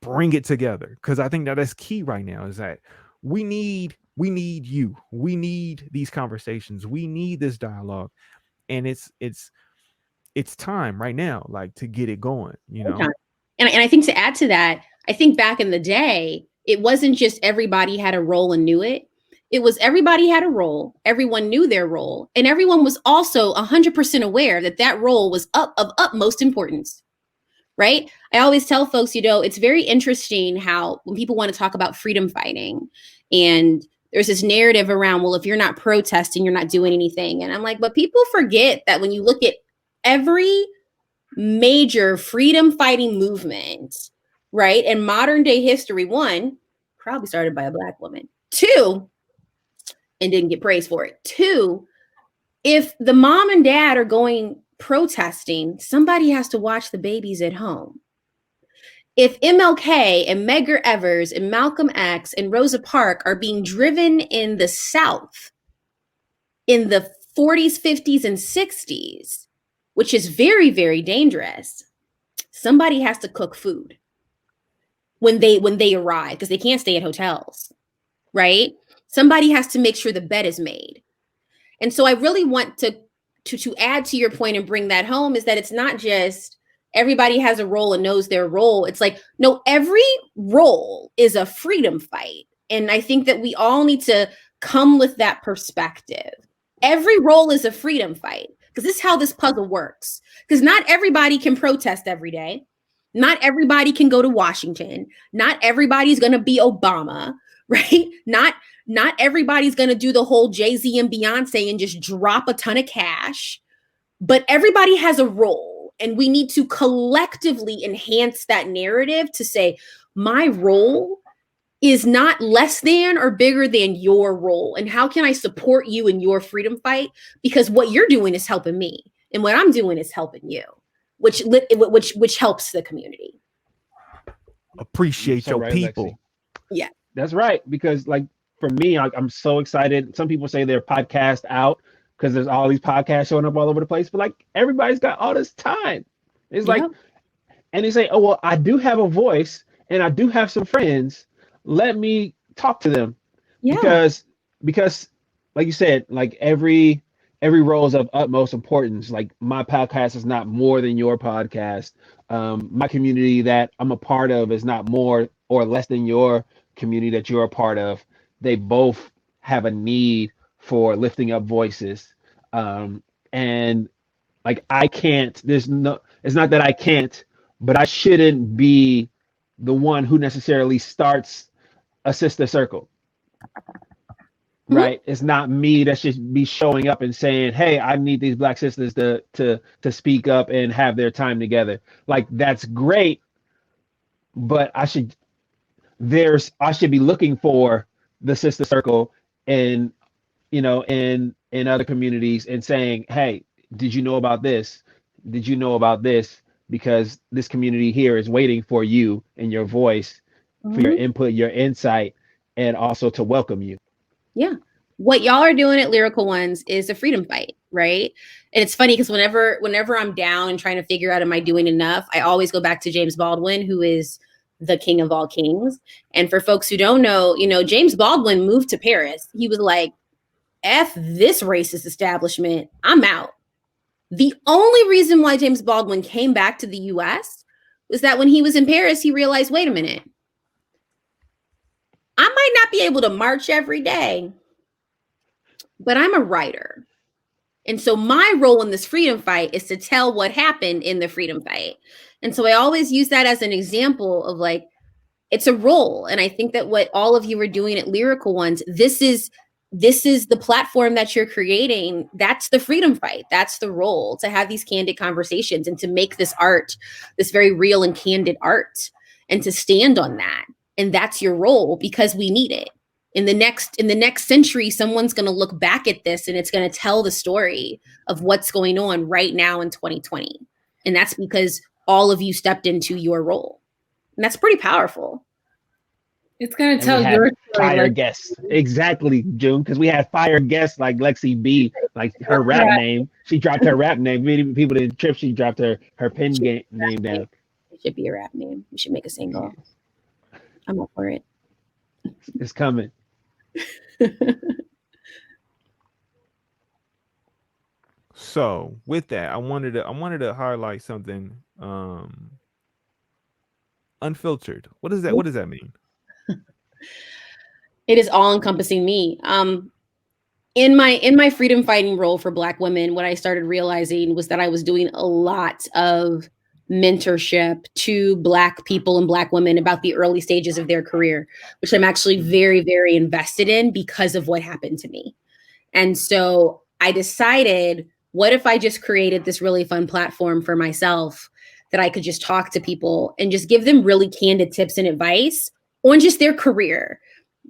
bring it together, because I think that is key right now, is that we need you, we need these conversations, we need this dialogue, and it's time right now, like, to get it going, Okay. And I think to add to that, I think back in the day, it wasn't just everybody had a role and knew it. It was everybody had a role, everyone knew their role, and everyone was also 100% aware that that role was of utmost importance, right? I always tell folks, it's very interesting how when people want to talk about freedom fighting, and there's this narrative around, well, if you're not protesting, you're not doing anything. And I'm like, but people forget that when you look at every major freedom fighting movement, right? In modern day history, one, probably started by a Black woman. Two, and didn't get praised for it. Two, if the mom and dad are going protesting, somebody has to watch the babies at home. If MLK and Medgar Evers and Malcolm X and Rosa Parks are being driven in the South in the 40s, 50s, and 60s, which is very, very dangerous, somebody has to cook food when they arrive, because they can't stay at hotels, right? Somebody has to make sure the bed is made. And so I really want to add to your point and bring that home, is that it's not just everybody has a role and knows their role. It's like, no, every role is a freedom fight. And I think that we all need to come with that perspective. Every role is a freedom fight, because this is how this puzzle works. Because not everybody can protest every day. Not everybody can go to Washington. Not everybody's going to be Obama, right? Not everybody's going to do the whole Jay-Z and Beyonce and just drop a ton of cash, but everybody has a role, and we need to collectively enhance that narrative to say, my role is not less than or bigger than your role. And how can I support you in your freedom fight? Because what you're doing is helping me, and what I'm doing is helping you, which helps the community. Appreciate So your right, people. Lexi. Yeah. That's right. Because like for me, I'm so excited. Some people say they're podcast out because there's all these podcasts showing up all over the place. But like everybody's got all this time. It's like, Yep. and they say, oh well, I do have a voice and I do have some friends. Let me talk to them. Yeah. Because like you said, like every role is of utmost importance. Like my podcast is not more than your podcast. My community that I'm a part of is not more or less than your community that you're a part of. They both have a need for lifting up voices. And like I can't, it's not that I can't, but I shouldn't be the one who necessarily starts a sister circle. Right. It's not me that should be showing up and saying, hey, I need these Black sisters to speak up and have their time together. Like that's great, but I should be looking for the sister circle and in other communities and saying, hey, did you know about this? Did you know about this? Because this community here is waiting for you and your voice, for your input, your insight, and also to welcome you. Yeah. What y'all are doing at Lyrical Ones is a freedom fight, right? And it's funny because whenever I'm down and trying to figure out, am I doing enough? I always go back to James Baldwin, who is the king of all kings. And for folks who don't know, James Baldwin moved to Paris. He was like, F this racist establishment, I'm out. The only reason why James Baldwin came back to the US was that when he was in Paris, he realized, wait a minute, I might not be able to march every day, but I'm a writer. And so my role in this freedom fight is to tell what happened in the freedom fight. And so I always use that as an example of like, it's a role. And I think that what all of you are doing at Lyrical Ones, this is the platform that you're creating. That's the freedom fight. That's the role, to have these candid conversations and to make this art, this very real and candid art, and to stand on that. And that's your role, because we need it. In the next century, someone's going to look back at this and it's going to tell the story of what's going on right now in 2020. And that's because all of you stepped into your role. And that's pretty powerful. It's going to tell your story. Fire guests. Exactly, June, because we had fire guests like Lexi B, like her rap name. She dropped her rap name. Many people didn't trip. She dropped her pen name down. It should be a rap name. We should make a single. I'm up for it. It's coming. So with that, I wanted to highlight something. Unfiltered. What does that mean? It is all encompassing me. In my freedom fighting role for Black women, what I started realizing was that I was doing a lot of mentorship to Black people and Black women about the early stages of their career, which I'm actually very, very invested in because of what happened to me. And so I decided, what if I just created this really fun platform for myself that I could just talk to people and just give them really candid tips and advice on just their career,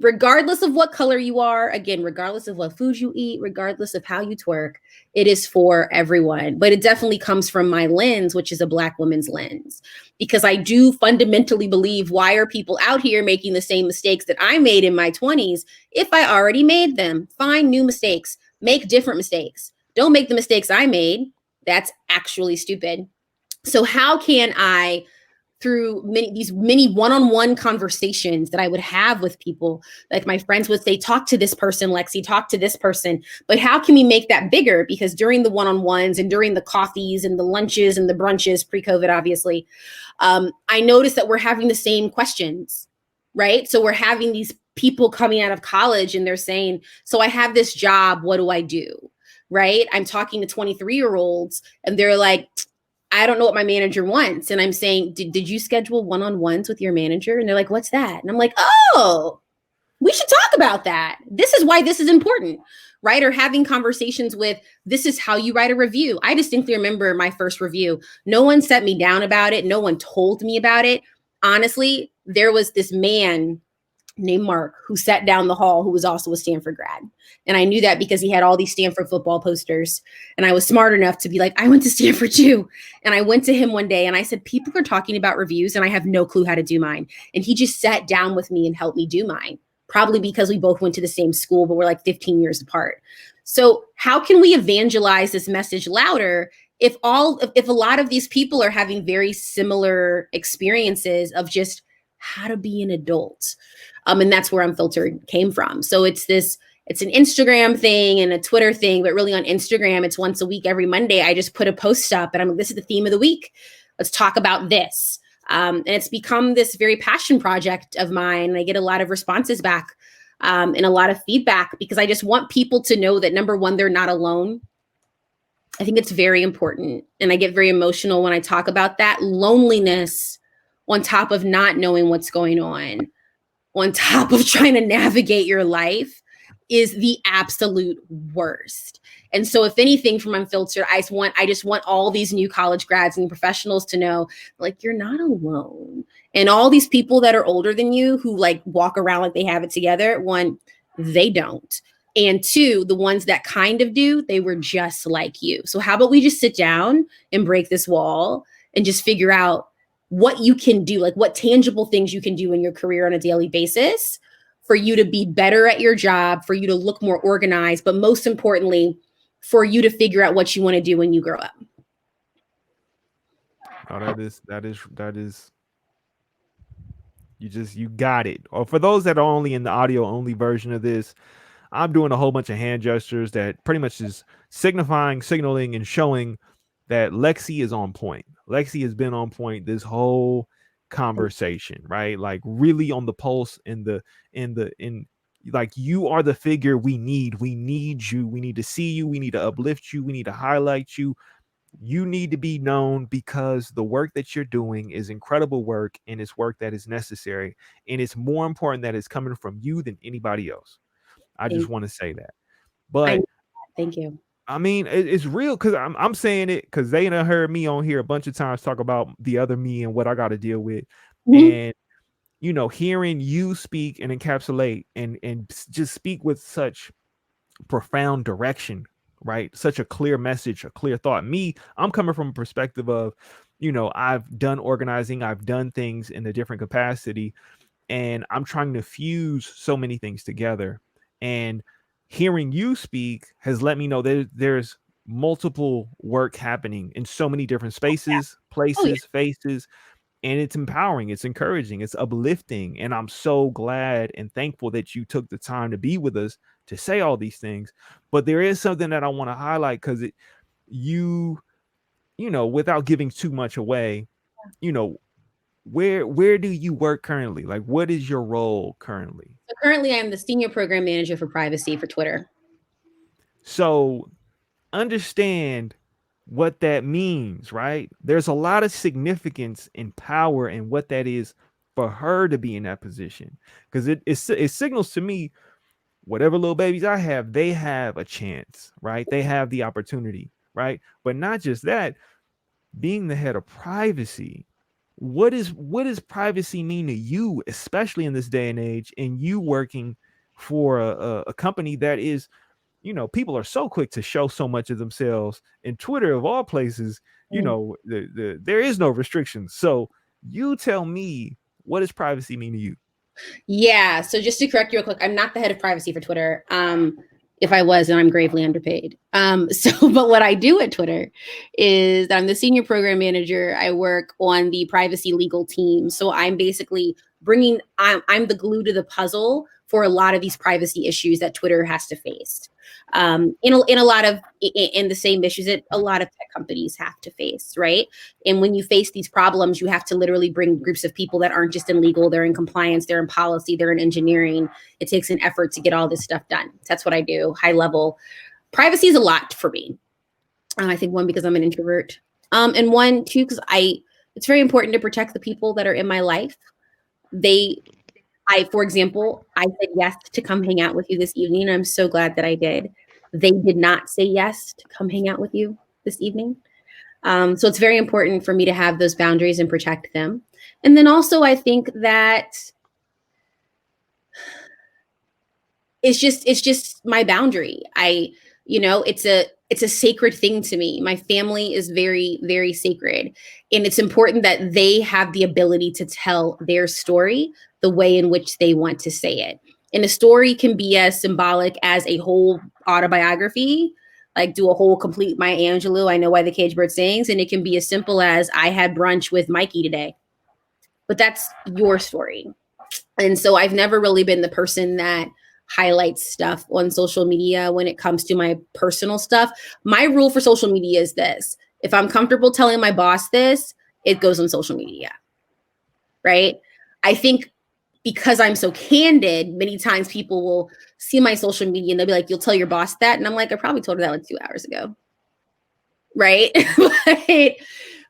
regardless of what color you are, again, regardless of what food you eat, regardless of how you twerk. It is for everyone. But it definitely comes from my lens, which is a Black woman's lens, because I do fundamentally believe, why are people out here making the same mistakes that I made in my 20s if I already made them? Find new mistakes, make different mistakes. Don't make the mistakes I made. That's actually stupid. So how can I, through many one-on-one conversations that I would have with people, like my friends would say, talk to this person, Lexi, talk to this person. But how can we make that bigger? Because during the one-on-ones and during the coffees and the lunches and the brunches, pre-COVID, obviously, I noticed that we're having the same questions, right? So we're having these people coming out of college and they're saying, so I have this job, what do I do? Right? I'm talking to 23-year-olds and they're like, I don't know what my manager wants. And I'm saying, did you schedule one-on-ones with your manager? And they're like, what's that? And I'm like, oh, we should talk about that. This is why this is important, right? Or having conversations with, this is how you write a review. I distinctly remember my first review. No one set me down about it. No one told me about it. Honestly, there was this man named Mark who sat down the hall who was also a Stanford grad. And I knew that because he had all these Stanford football posters. And I was smart enough to be like, I went to Stanford too. And I went to him one day and I said, people are talking about reviews and I have no clue how to do mine. And he just sat down with me and helped me do mine, probably because we both went to the same school, but we're like 15 years apart. So how can we evangelize this message louder if a lot of these people are having very similar experiences of just how to be an adult? And that's where Unfiltered came from. So it's an Instagram thing and a Twitter thing, but really on Instagram, it's once a week, every Monday, I just put a post up and I'm like, this is the theme of the week. Let's talk about this. And it's become this very passion project of mine. And I get a lot of responses back and a lot of feedback because I just want people to know that, number one, they're not alone. I think it's very important. And I get very emotional when I talk about that. Loneliness on top of not knowing what's going on top of trying to navigate your life is the absolute worst. And so if anything from Unfiltered, I just want all these new college grads and professionals to know, like, you're not alone. And all these people that are older than you who like walk around like they have it together, one, they don't. And two, the ones that kind of do, they were just like you. So how about we just sit down and break this wall and just figure out what you can do, like what tangible things you can do in your career on a daily basis for you to be better at your job, for you to look more organized, but most importantly, for you to figure out what you want to do when you grow up. Oh, that is, you got it. Or for those that are only in the audio only version of this, I'm doing a whole bunch of hand gestures that pretty much is signaling and showing that Lexi is on point. Lexi has been on point this whole conversation, right? Like really on the pulse in like you are the figure we need. We need you. We need to see you. We need to uplift you. We need to highlight you. You need to be known because the work that you're doing is incredible work and it's work that is necessary. And it's more important that it's coming from you than anybody else. I just want to say that. But thank you. I mean, it's real because I'm saying it because they done heard me on here a bunch of times talk about the other me and what I got to deal with. Mm-hmm. And, hearing you speak and encapsulate and just speak with such profound direction, right? Such a clear message, a clear thought. I'm coming from a perspective of, I've done organizing, I've done things in a different capacity, and I'm trying to fuse so many things together. And hearing you speak has let me know there's multiple work happening in so many different spaces, places, faces, and it's empowering, it's encouraging, it's uplifting. And I'm so glad and thankful that you took the time to be with us to say all these things. But there is something that I want to highlight because without giving too much away, where do you work currently? Like, what is your role currently? So currently, I'm the senior program manager for privacy for Twitter. So understand what that means, right? There's a lot of significance and power in what that is for her to be in that position, because it signals to me whatever little babies I have, they have a chance, right? They have the opportunity, right? But not just that, being the head of privacy. What does privacy mean to you, especially in this day and age, and you working for a company that is, people are so quick to show so much of themselves, and Twitter of all places, there is no restrictions. So you tell me, what does privacy mean to you? Yeah. So just to correct you real quick, I'm not the head of privacy for Twitter. If I was, then I'm gravely underpaid. But what I do at Twitter is I'm the senior program manager. I work on the privacy legal team. So I'm basically I'm the glue to the puzzle for a lot of these privacy issues that Twitter has to face. In the same issues that a lot of tech companies have to face, right? And when you face these problems, you have to literally bring groups of people that aren't just in legal, they're in compliance, they're in policy, they're in engineering. It takes an effort to get all this stuff done. That's what I do, high level. Privacy is a lot for me. I think one, because I'm an introvert. And one, two, because it's very important to protect the people that are in my life. For example, I said yes to come hang out with you this evening. And I'm so glad that I did. They did not say yes to come hang out with you this evening. So it's very important for me to have those boundaries and protect them. And then also I think that it's just my boundary. It's a sacred thing to me. My family is very, very sacred. And it's important that they have the ability to tell their story the way in which they want to say it. And a story can be as symbolic as a whole autobiography, like do a whole complete Maya Angelou, I Know Why the Caged Bird Sings. And it can be as simple as I had brunch with Mikey today. But that's your story. And so I've never really been the person that highlights stuff on social media when it comes to my personal stuff. My rule for social media is this: if I'm comfortable telling my boss this, it goes on social media, right? I think because I'm so candid, many times people will see my social media and they'll be like, "You'll tell your boss that?" And I'm like, "I probably told her that like 2 hours ago." Right?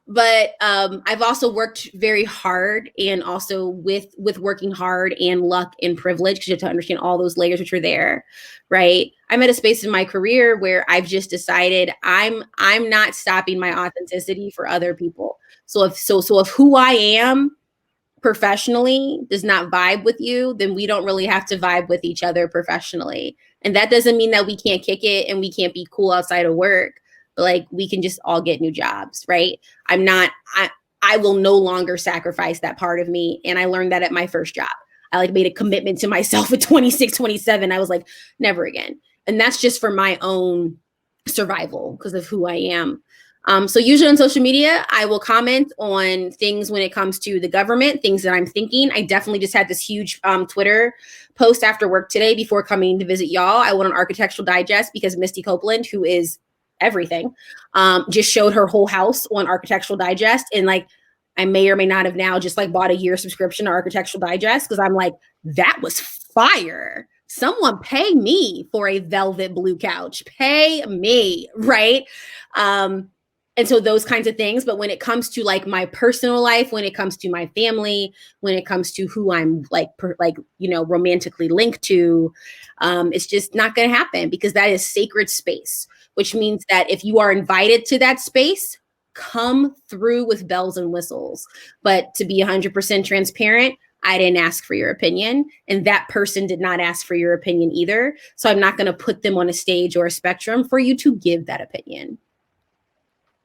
But I've also worked very hard, and also with working hard and luck and privilege, because you have to understand all those layers which are there, right? I'm at a space in my career where I've just decided I'm not stopping my authenticity for other people. So if who I am professionally does not vibe with you, then we don't really have to vibe with each other professionally. And that doesn't mean that we can't kick it and we can't be cool outside of work. But like, we can just all get new jobs, right? I will no longer sacrifice that part of me. And I learned that at my first job. I like made a commitment to myself at 26, 27. I was like, never again. And that's just for my own survival because of who I am. So usually on social media, I will comment on things when it comes to the government, things that I'm thinking. I definitely just had this huge Twitter post after work today before coming to visit y'all. I went on Architectural Digest because Misty Copeland, who is everything, just showed her whole house on Architectural Digest. And like, I may or may not have now just like bought a year subscription to Architectural Digest because I'm like, that was fire. Someone pay me for a velvet blue couch. Pay me, right? And so those kinds of things. But when it comes to like my personal life, when it comes to my family, when it comes to who I'm romantically linked to, it's just not going to happen because that is sacred space, which means that if you are invited to that space, come through with bells and whistles. But to be 100% transparent, I didn't ask for your opinion, and that person did not ask for your opinion either. So I'm not going to put them on a stage or a spectrum for you to give that opinion.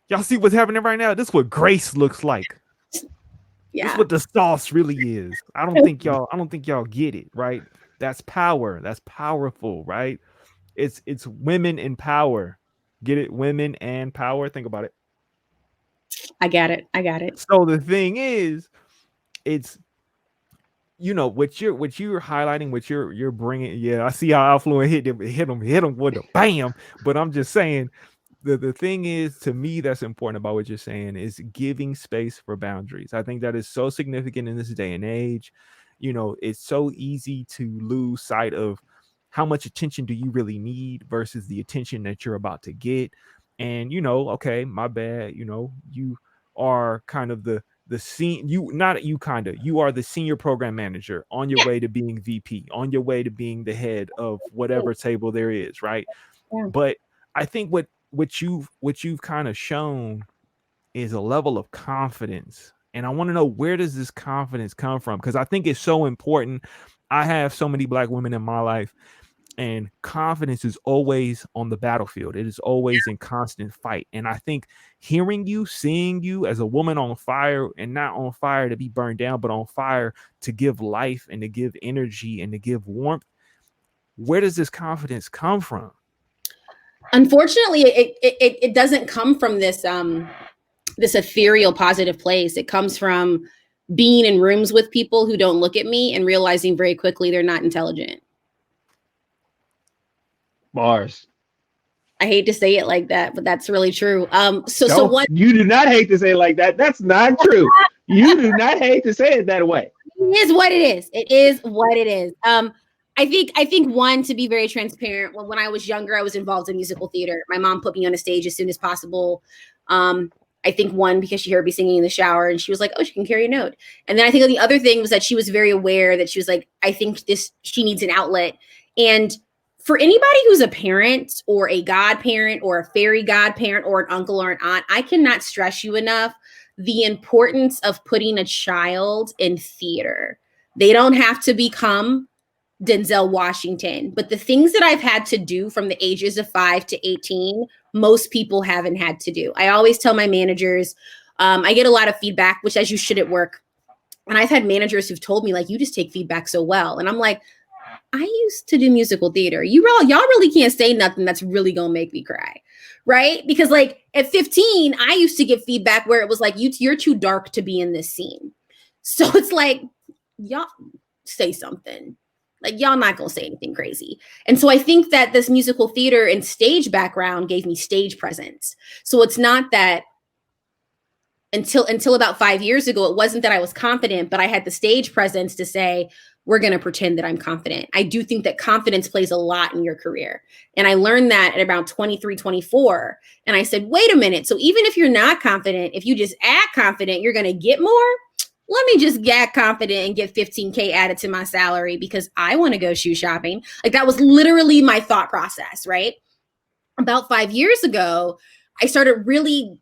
Y'all see what's happening right now? This is what grace looks like. Yeah. This is what the sauce really is. I don't think y'all get it, right? That's power. That's powerful, right? It's women in power. Get it? Women and power. Think about it. I got it. So the thing is, it's what you're highlighting, what you're bringing. Yeah, I see how affluent hit him with a bam. But I'm just saying, the thing is, to me, that's important about what you're saying is giving space for boundaries. I think that is so significant in this day and age. It's so easy to lose sight of how much attention do you really need versus the attention that you're about to get. And okay, my bad. You are kind of you are the senior program manager on your way to being VP, on your way to being the head of whatever table there is, right? Yeah. But I think what you've kind of shown is a level of confidence. And I want to know, where does this confidence come from? Because I think it's so important. I have so many Black women in my life, and confidence is always on the battlefield. It is always in constant fight. And I think hearing you, seeing you as a woman on fire, and not on fire to be burned down, but on fire to give life and to give energy and to give warmth, where does this confidence come from? Unfortunately, it doesn't come from this this ethereal positive place. It comes from being in rooms with people who don't look at me and realizing very quickly they're not intelligent. Bars. I hate to say it like that, but that's really true. You do not hate to say it like that. That's not true. You do not hate to say it that way. It is what it is. It is what it is. I think one, to be very transparent, when I was younger, I was involved in musical theater. My mom put me on a stage as soon as possible. I think one, because she heard me singing in the shower and she was like, oh, she can carry a note. And then I think the other thing was that she was very aware that she was like, I think she needs an outlet. And for anybody who's a parent or a godparent or a fairy godparent or an uncle or an aunt, I cannot stress you enough the importance of putting a child in theater. They don't have to become Denzel Washington, but the things that I've had to do from the ages of 5 to 18, most people haven't had to do. I always tell my managers, I get a lot of feedback, which as you should at work. And I've had managers who've told me, like, you just take feedback so well. And I'm like, I used to do musical theater. Y'all really can't say nothing that's really gonna make me cry, right? Because like at 15, I used to get feedback where it was like, you're too dark to be in this scene. So it's like, y'all say something. Like y'all not gonna say anything crazy. And so I think that this musical theater and stage background gave me stage presence. So it's not that until about 5 years ago, it wasn't that I was confident, but I had the stage presence to say, we're going to pretend that I'm confident. I do think that confidence plays a lot in your career. And I learned that at around 23, 24. And I said, wait a minute. So even if you're not confident, if you just act confident, you're going to get more. Let me just act confident and get 15K added to my salary because I want to go shoe shopping. Like that was literally my thought process, right? About 5 years ago, I started really,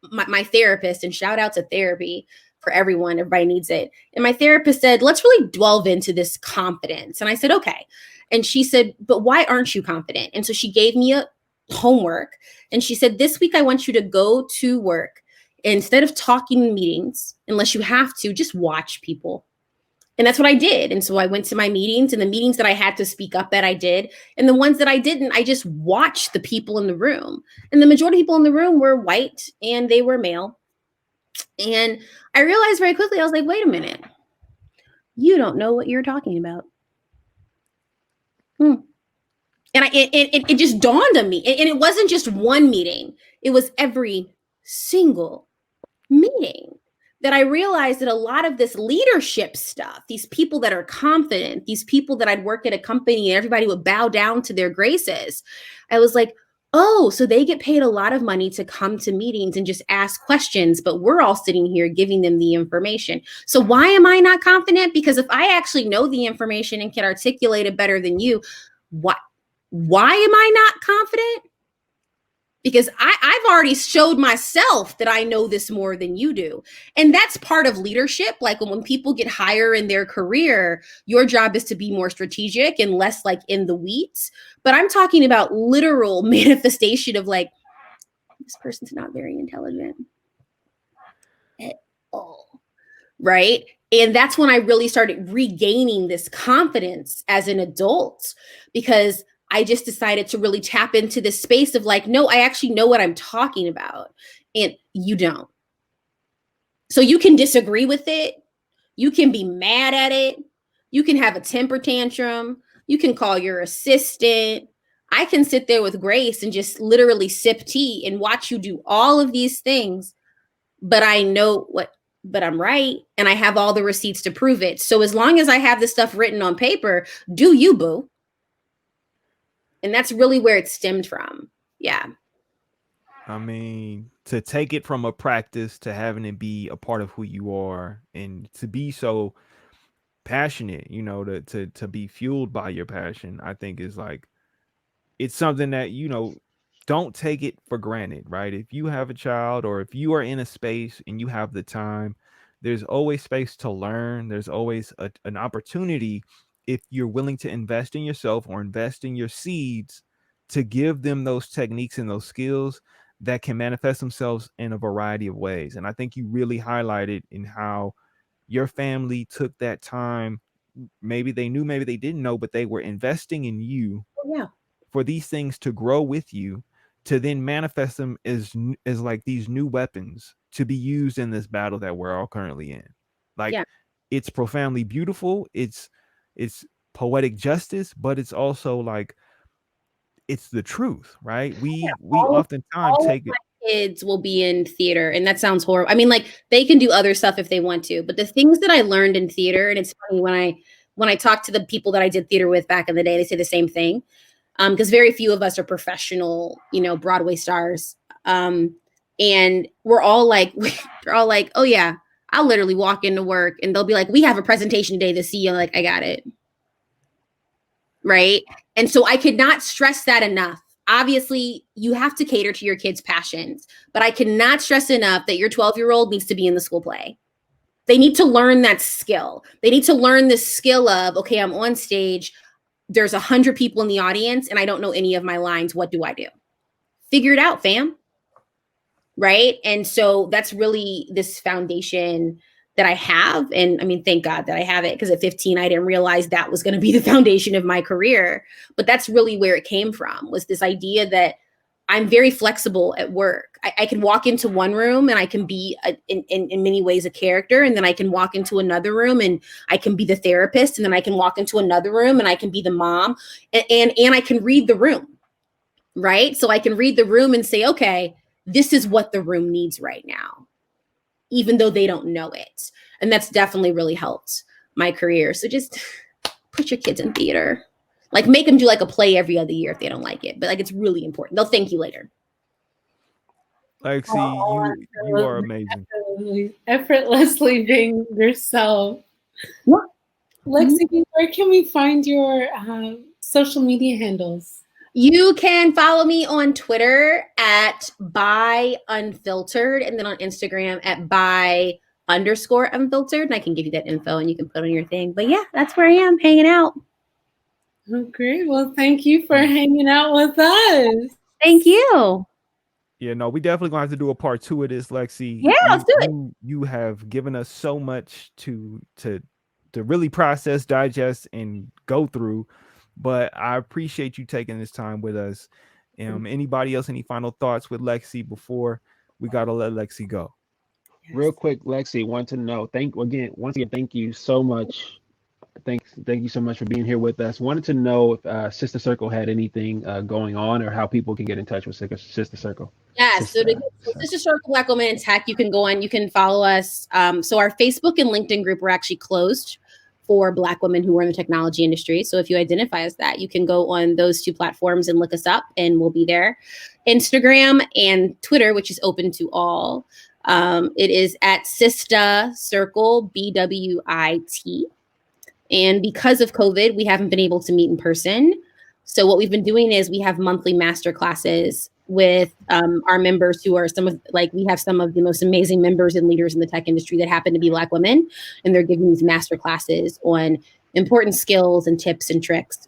my therapist, and shout out to therapy, for everyone. Everybody needs it. And my therapist said, let's really delve into this confidence. And I said, okay. And she said, but why aren't you confident? And so she gave me a homework and she said, this week, I want you to go to work. Instead of talking in meetings, unless you have to, just watch people. And that's what I did. And so I went to my meetings, and the meetings that I had to speak up at, I did. And the ones that I didn't, I just watched the people in the room. And the majority of people in the room were white and they were male. And I realized very quickly, I was like, wait a minute. You don't know what you're talking about. And it just dawned on me. And it wasn't just one meeting. It was every single meeting that I realized that a lot of this leadership stuff, these people that are confident, these people that I'd work at a company and everybody would bow down to their graces. I was like, oh, so they get paid a lot of money to come to meetings and just ask questions, but we're all sitting here giving them the information. So why am I not confident? Because if I actually know the information and can articulate it better than you, why am I not confident? Because I've already showed myself that I know this more than you do. And that's part of leadership. Like when people get higher in their career, your job is to be more strategic and less like in the weeds. But I'm talking about literal manifestation of like, this person's not very intelligent at all. Right. And that's when I really started regaining this confidence as an adult, because I just decided to really tap into this space of like, no, I actually know what I'm talking about and you don't. So you can disagree with it. You can be mad at it. You can have a temper tantrum. You can call your assistant. I can sit there with grace and just literally sip tea and watch you do all of these things. But I know but I'm right. And I have all the receipts to prove it. So as long as I have this stuff written on paper, do you, boo? And that's really where it stemmed from. Yeah. I mean, to take it from a practice to having it be a part of who you are and to be so passionate, you know, to be fueled by your passion, I think is like, it's something that, you know, don't take it for granted, right? If you have a child or if you are in a space and you have the time, there's always space to learn. There's always an opportunity if you're willing to invest in yourself or invest in your seeds to give them those techniques and those skills that can manifest themselves in a variety of ways. And I think you really highlighted in how your family took that time. Maybe they knew, maybe they didn't know, but they were investing in you for these things to grow with you, to then manifest them as like these new weapons to be used in this battle that we're all currently in. Like, it's profoundly beautiful. It's poetic justice, but it's also like, it's the truth, right? We oftentimes take it. Kids will be in theater, and that sounds horrible. I mean, like they can do other stuff if they want to, but the things that I learned in theater, and it's funny when I talk to the people that I did theater with back in the day, they say the same thing. Because very few of us are professional, you know, Broadway stars. And we're all like, oh yeah, I'll literally walk into work and they'll be like, we have a presentation today, the CEO, like, I got it. right? And so I could not stress that enough. Obviously, you have to cater to your kids' passions, but I cannot stress enough that your 12-year-old needs to be in the school play. They need to learn that skill. They need to learn the skill of, okay, I'm on stage. There's 100 people in the audience and I don't know any of my lines. What do I do? Figure it out, fam. Right? And so that's really this foundation that I have. And I mean, thank God that I have it, because at 15, I didn't realize that was going to be the foundation of my career. But that's really where it came from, was this idea that I'm very flexible at work. I can walk into one room and I can be in many ways a character. And then I can walk into another room and I can be the therapist. And then I can walk into another room and I can be the mom, and I can read the room. Right? So I can read the room and say, okay, this is what the room needs right now, even though they don't know it. And that's definitely really helped my career. So just put your kids in theater. Like, make them do like a play every other year if they don't like it. But like, it's really important. They'll thank you later. Lexi, you are amazing. Effortlessly being yourself. Yeah. Lexi, where can we find your social media handles? You can follow me on Twitter at @byunfiltered, and then on Instagram at @by_unfiltered. And I can give you that info and you can put on your thing. But yeah, that's where I am, hanging out. Oh, great. Well, thank you for hanging out with us. Thank you. Yeah, no, we definitely gonna have to do a part 2 of this, Lexi. Yeah, let's do it. You have given us so much to really process, digest, and go through. But I appreciate you taking this time with us. Anybody else, any final thoughts with Lexi before we gotta let Lexi go? Real quick, Lexi, want to know, once again, thank you so much. Thank you so much for being here with us. Wanted to know if Sista Circle had anything going on, or how people can get in touch with Sista Circle. Yes. So Sista Circle Black Women in Tech, you can go on, you can follow us. So our Facebook and LinkedIn group were actually closed for Black women who are in the technology industry. So if you identify as that, you can go on those 2 platforms and look us up and we'll be there. Instagram and Twitter, which is open to all. It is at Sista Circle, BWIT. And because of COVID, we haven't been able to meet in person. So what we've been doing is we have monthly master classes with our members, who are we have some of the most amazing members and leaders in the tech industry that happen to be Black women. And they're giving these master classes on important skills and tips and tricks.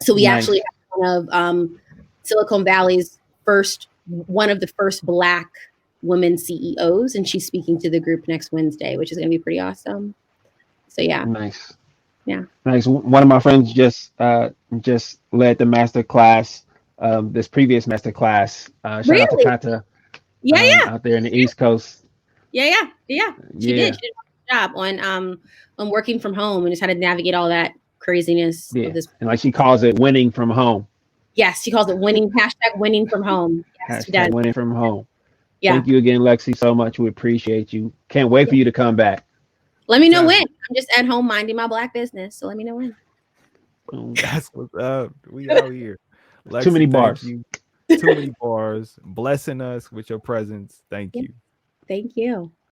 So we actually have one of Silicon Valley's one of the first Black women CEOs. And she's speaking to the group next Wednesday, which is going to be pretty awesome. So yeah. Nice. Yeah. Nice. One of my friends just led the master class, this previous master class. Shout out to Kata. Out there in the East Coast. She did. She did a good job on working from home and just how to navigate all that craziness. Yeah. Of this. And like she calls it, winning from home. Yes, she calls it winning. #winning from home. Yes, she does. Winning from home. Yeah. Thank you again, Lexi, so much. We appreciate you. Can't wait for you to come back. Let me know when. I'm just at home minding my Black business, so let me know when. That's what's up. We out here. Lexi, too many bars. Too many bars. Blessing us with your presence. Thank you. Thank you.